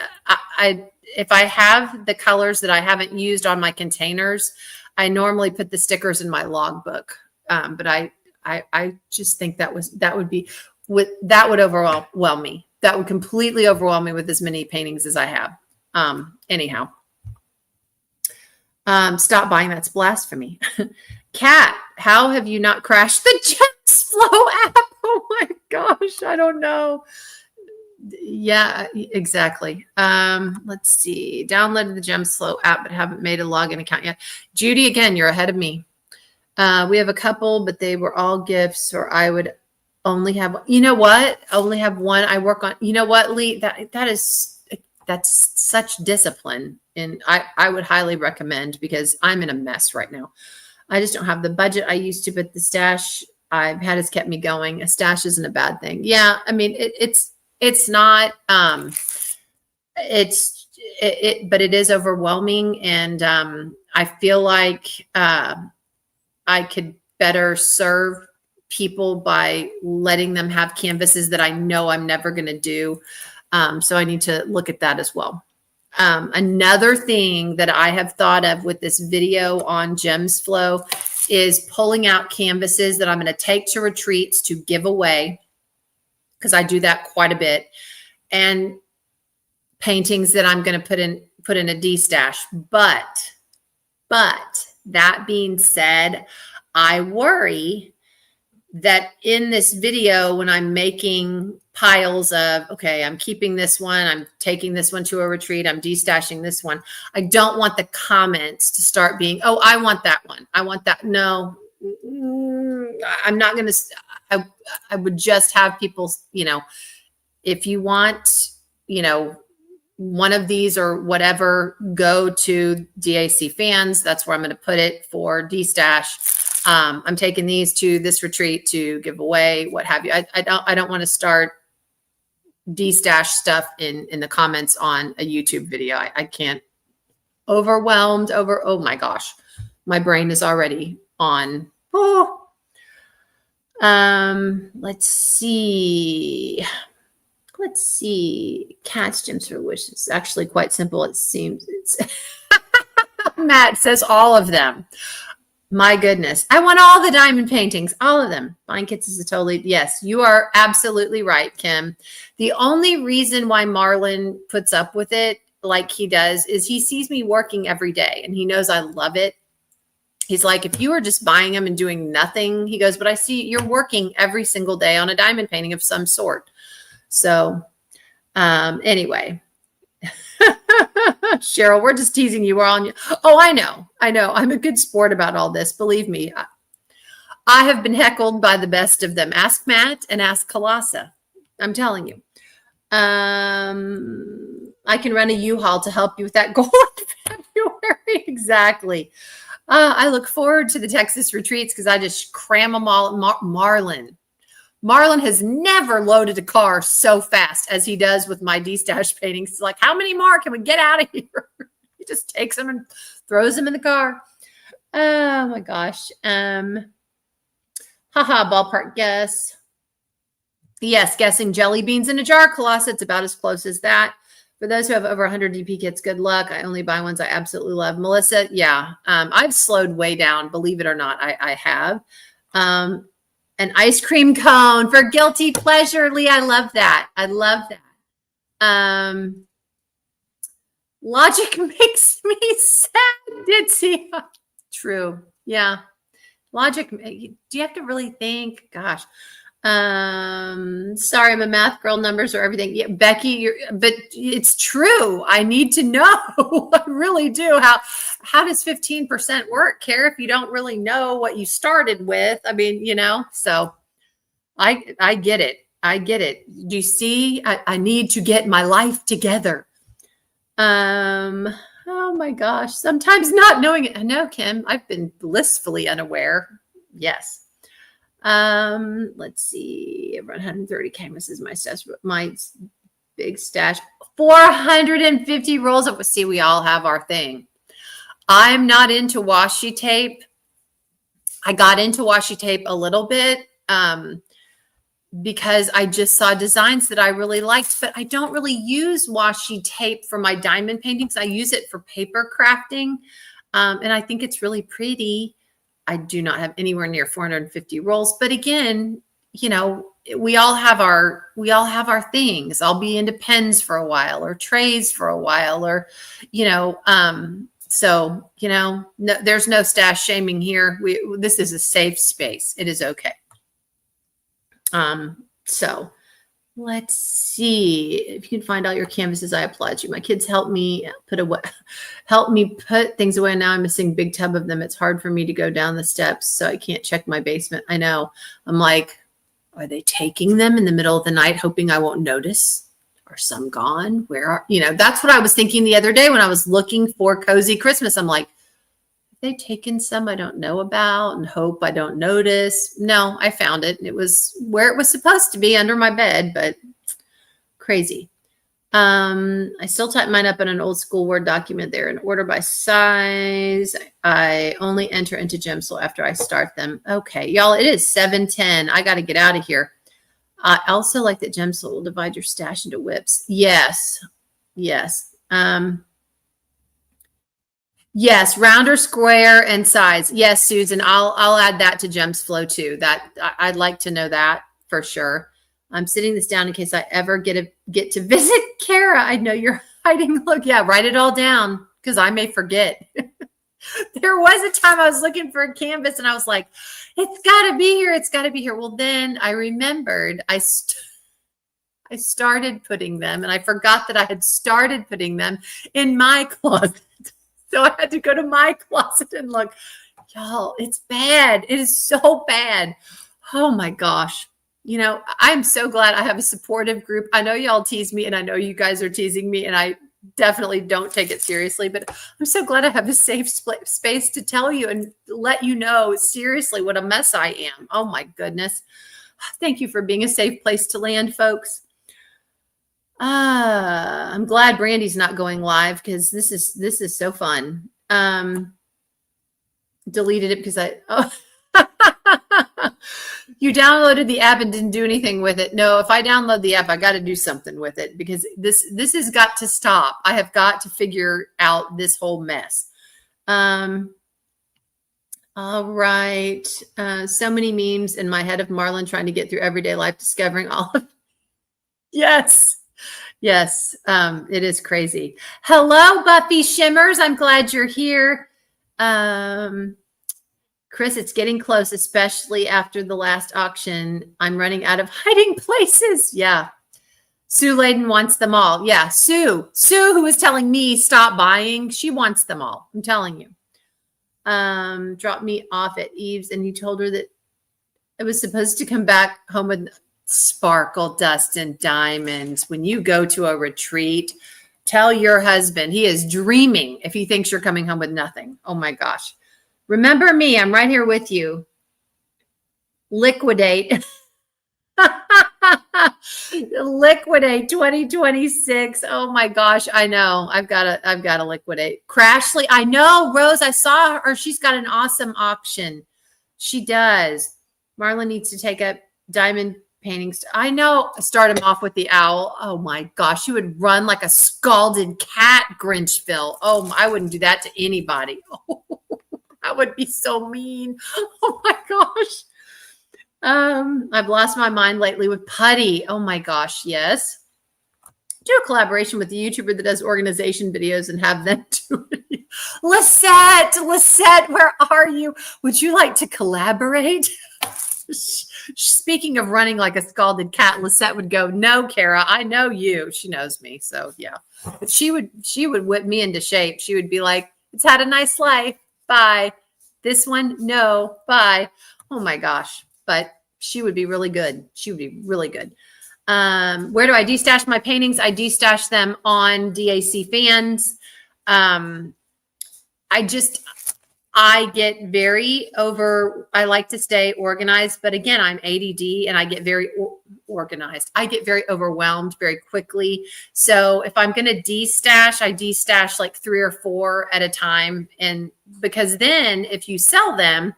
if I have the colors that I haven't used on my containers, I normally put the stickers in my logbook. But I just think that would overwhelm me. That would completely overwhelm me with as many paintings as I have. Anyhow, stop buying. That's blasphemy. Kat, how have you not crashed the Gems Flow app? Oh my gosh, I don't know. Yeah, exactly. Let's see. Downloaded the Gems Flow app, but haven't made a login account yet. Judy, again, you're ahead of me. We have a couple, but they were all gifts, or I would Only have, you know what? Only have one I work on. You know what, Lee? That's such discipline. And I would highly recommend, because I'm in a mess right now. I just don't have the budget I used to, but the stash I've had has kept me going. A stash isn't a bad thing. Yeah. I mean, it's not, but it is overwhelming. And, I feel like, I could better serve people by letting them have canvases that I know I'm never going to do. So I need to look at that as well. Another thing that I have thought of with this video on Gems Flow is pulling out canvases that I'm going to take to retreats to give away, because I do that quite a bit, and paintings that I'm going to put in a D stash. But that being said, I worry that in this video, when I'm making piles of, okay, I'm keeping this one, I'm taking this one to a retreat, I'm destashing this one, I don't want the comments to start being, oh, I want that one, I want that. No, I'm not going to, I would just have people, if you want, one of these or whatever, go to DAC fans. That's where I'm going to put it for destash. I'm taking these to this retreat to give away, what have you. I don't want to start destash stuff in the comments on a YouTube video. I can't. Overwhelmed oh my gosh, my brain is already on. Oh. Let's see. Cat's Gems for Wishes. It's actually quite simple. It seems. Matt says all of them. My goodness. I want all the diamond paintings, all of them. Blankets is a totally, yes, you are absolutely right, Kim. The only reason why Marlon puts up with it like he does is he sees me working every day and he knows I love it. He's like, if you were just buying them and doing nothing, he goes, but I see you're working every single day on a diamond painting of some sort. So anyway, Cheryl, we're just teasing you. We're on you. Oh, I know. I'm a good sport about all this. Believe me. I have been heckled by the best of them. Ask Matt and ask Kalasa. I'm telling you. I can run a U-Haul to help you with that goal in February. Exactly. I look forward to the Texas retreats because I just cram them all. Marlon has never loaded a car so fast as he does with my D-stash paintings. It's like, how many more can we get out of here? He just takes them and throws them in the car. Oh my gosh. Haha, ballpark guess. Yes, guessing jelly beans in a jar, Colossus. It's about as close as that. For those who have over 100 DP kits, good luck. I only buy ones I absolutely love. Melissa, yeah. I've slowed way down, believe it or not. I have. An ice cream cone for guilty pleasure, Lee. I love that. Logic makes me sad, Ditzy. True. Yeah. Logic. Do you have to really think? Gosh. Sorry, I'm a math girl. Numbers are everything. Yeah, Becky, but it's true. I need to know. I really do. How does 15% work, Care, if you don't really know what you started with? I mean, so I get it. Do you see? I need to get my life together. Oh my gosh. Sometimes not knowing it. I know, Kim, I've been blissfully unaware. Yes. Let's see. 130 canvases, my big stash. 450 rolls of, see, we all have our thing. I'm not into washi tape. I got into washi tape a little bit because I just saw designs that I really liked, but I don't really use washi tape for my diamond paintings. I use it for paper crafting. And I think it's really pretty. I do not have anywhere near 450 rolls, but again, we all have our things. I'll be into pens for a while or trays for a while, or, so, no, there's no stash shaming here. This is a safe space. It is okay. So let's see if you can find all your canvases. I applaud you. My kids help me put things away. Now I'm missing a big tub of them. It's hard for me to go down the steps, so I can't check my basement. I know. I'm like, Are they taking them in the middle of the night, hoping I won't notice? Are some gone? Where are, that's what I was thinking the other day when I was looking for Cozy Christmas. I'm like, have they taken some I don't know about and hope I don't notice? No, I found it. It was where it was supposed to be, under my bed, but crazy. I still type mine up in an old school Word document there in order by size. I only enter into Gemsol after I start them. Okay, y'all, it is 7:10. I got to get out of here. I also like that Gemsol will divide your stash into whips. Yes. Yes. Yes, round or square and size. Yes, Susan, I'll add that to Gems Flow too. That I'd like to know that for sure. I'm sitting this down in case I ever get to visit Kara. I know you're hiding. Look, yeah, write it all down because I may forget. There was a time I was looking for a canvas and I was like, it's got to be here. It's got to be here. Well, then I remembered I started putting them and I forgot that I had started putting them in my closet. So I had to go to my closet and look. Y'all, it's bad. It is so bad. Oh my gosh. I'm so glad I have a supportive group. I know y'all tease me and I know you guys are teasing me and I definitely don't take it seriously, but I'm so glad I have a safe space to tell you and let you know seriously what a mess I am. Oh my goodness. Thank you for being a safe place to land, folks. I'm glad Brandy's not going live because this is so fun. Deleted it because you downloaded the app and didn't do anything with it. No, if I download the app, I got to do something with it because this has got to stop. I have got to figure out this whole mess. All right. So many memes in my head of Marlon trying to get through everyday life, discovering all of. Yes. Yes. It is crazy. Hello, Buffy Shimmers. I'm glad you're here. Chris, it's getting close, especially after the last auction. I'm running out of hiding places. Yeah. Sue Layden wants them all. Yeah. Sue, who was telling me stop buying. She wants them all. I'm telling you. Dropped me off at Eve's and he told her that it was supposed to come back home with sparkle, dust, and diamonds. When you go to a retreat, tell your husband he is dreaming if he thinks you're coming home with nothing. Oh my gosh. Remember me. I'm right here with you. Liquidate. Liquidate 2026. Oh my gosh. I know. I've got to liquidate. Crashly. I know, Rose. I saw her. She's got an awesome auction. She does. Marla needs to take up diamond paintings. I know. Start him off with the owl. Oh my gosh. You would run like a scalded cat, Grinchville. Oh, I wouldn't do that to anybody. Oh, that would be so mean. Oh my gosh. I've lost my mind lately with putty. Oh my gosh. Yes. Do a collaboration with the YouTuber that does organization videos and have them do it. Lisette, where are you? Would you like to collaborate? Speaking of running like a scalded cat, Lisette would go, no, Kara, I know you. She knows me. So yeah, but she would whip me into shape. She would be like, it's had a nice life. Bye. This one, no, bye. Oh my gosh. But she would be really good. She would be really good. Where do I destash my paintings? I destash them on DAC Fans. I get very I like to stay organized, but again, I'm ADD and I get very organized. I get very overwhelmed very quickly. So if I'm going to destash, I destash like 3 or 4 at a time. And because then if you sell them,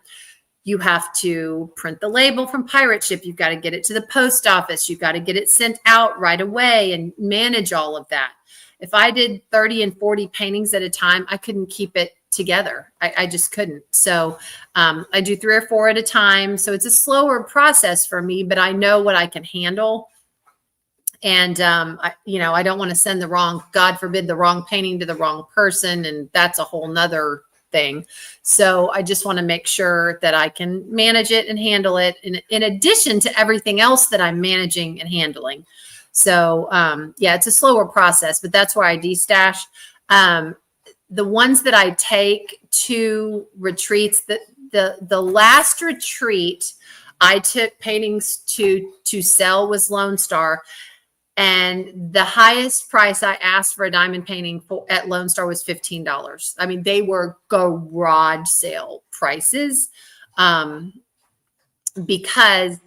you have to print the label from Pirate Ship. You've got to get it to the post office. You've got to get it sent out right away and manage all of that. If I did 30 and 40 paintings at a time, I couldn't keep it together. I just couldn't. So I do 3 or 4 at a time. So it's a slower process for me, but I know what I can handle. And, I don't want to send God forbid, the wrong painting to the wrong person. And that's a whole nother thing. So I just want to make sure that I can manage it and handle it in addition to everything else that I'm managing and handling. So, yeah, it's a slower process, but that's where I destash. The ones that I take to retreats, the last retreat I took paintings to sell was Lone Star. And the highest price I asked for a diamond painting at Lone Star was $15. I mean, they were garage sale prices, because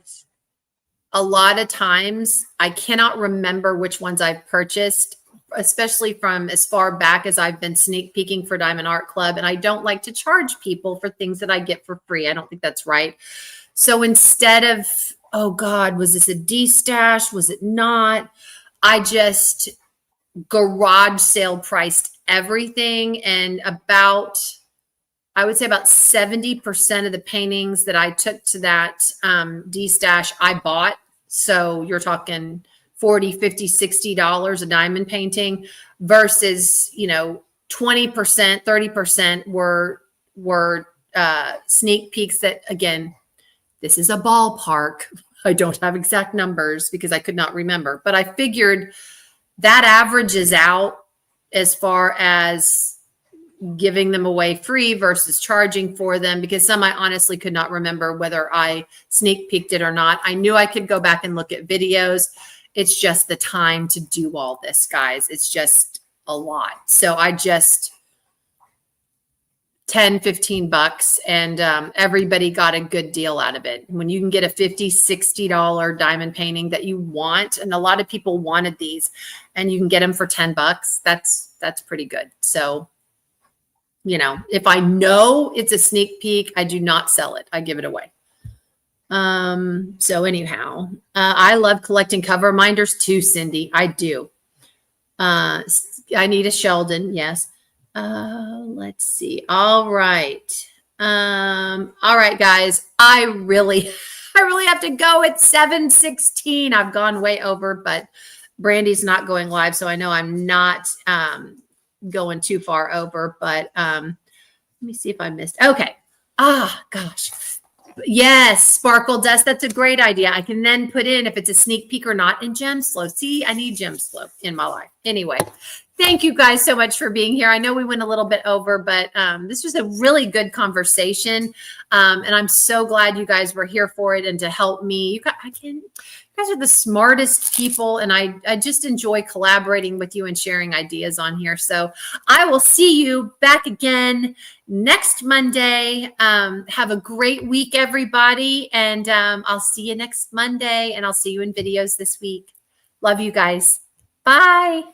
a lot of times I cannot remember which ones I've purchased, especially from as far back as I've been sneak peeking for Diamond Art Club. And I don't like to charge people for things that I get for free. I don't think that's right. So instead of, oh God, was this a D-stash? Was it not? I just garage sale priced everything. And I would say about 70% of the paintings that I took to that D-stash, I bought. So you're talking $40, $50, $60 a diamond painting versus, 20%, 30% were sneak peeks that, again, this is a ballpark. I don't have exact numbers because I could not remember, but I figured that averages out as far as giving them away free versus charging for them, because some I honestly could not remember whether I sneak peeked it or not. I knew I could go back and look at videos. It's just the time to do all this, guys. It's just a lot. So I just 10, 15 bucks and everybody got a good deal out of it. When you can get a $50, $60 diamond painting that you want, and a lot of people wanted these, and you can get them for 10 bucks, that's pretty good. So, if I know it's a sneak peek, I do not sell it. I give it away. So anyhow, I love collecting cover reminders too, Cindy. I do. I need a Sheldon. Yes. Let's see. All right. All right, guys, I really have to go at 7:16. I've gone way over, but Brandy's not going live. So I know I'm not, going too far over, but, let me see if I missed. Okay. Gosh. Yes. Sparkle dust. That's a great idea. I can then put in if it's a sneak peek or not in Gem Slow. See, I need Gem Slow in my life. Anyway, thank you guys so much for being here. I know we went a little bit over, but this was a really good conversation. And I'm so glad you guys were here for it and to help me. You guys are the smartest people, and I just enjoy collaborating with you and sharing ideas on here. So I will see you back again next Monday. Have a great week, everybody. And I'll see you next Monday, and I'll see you in videos this week. Love you guys. Bye.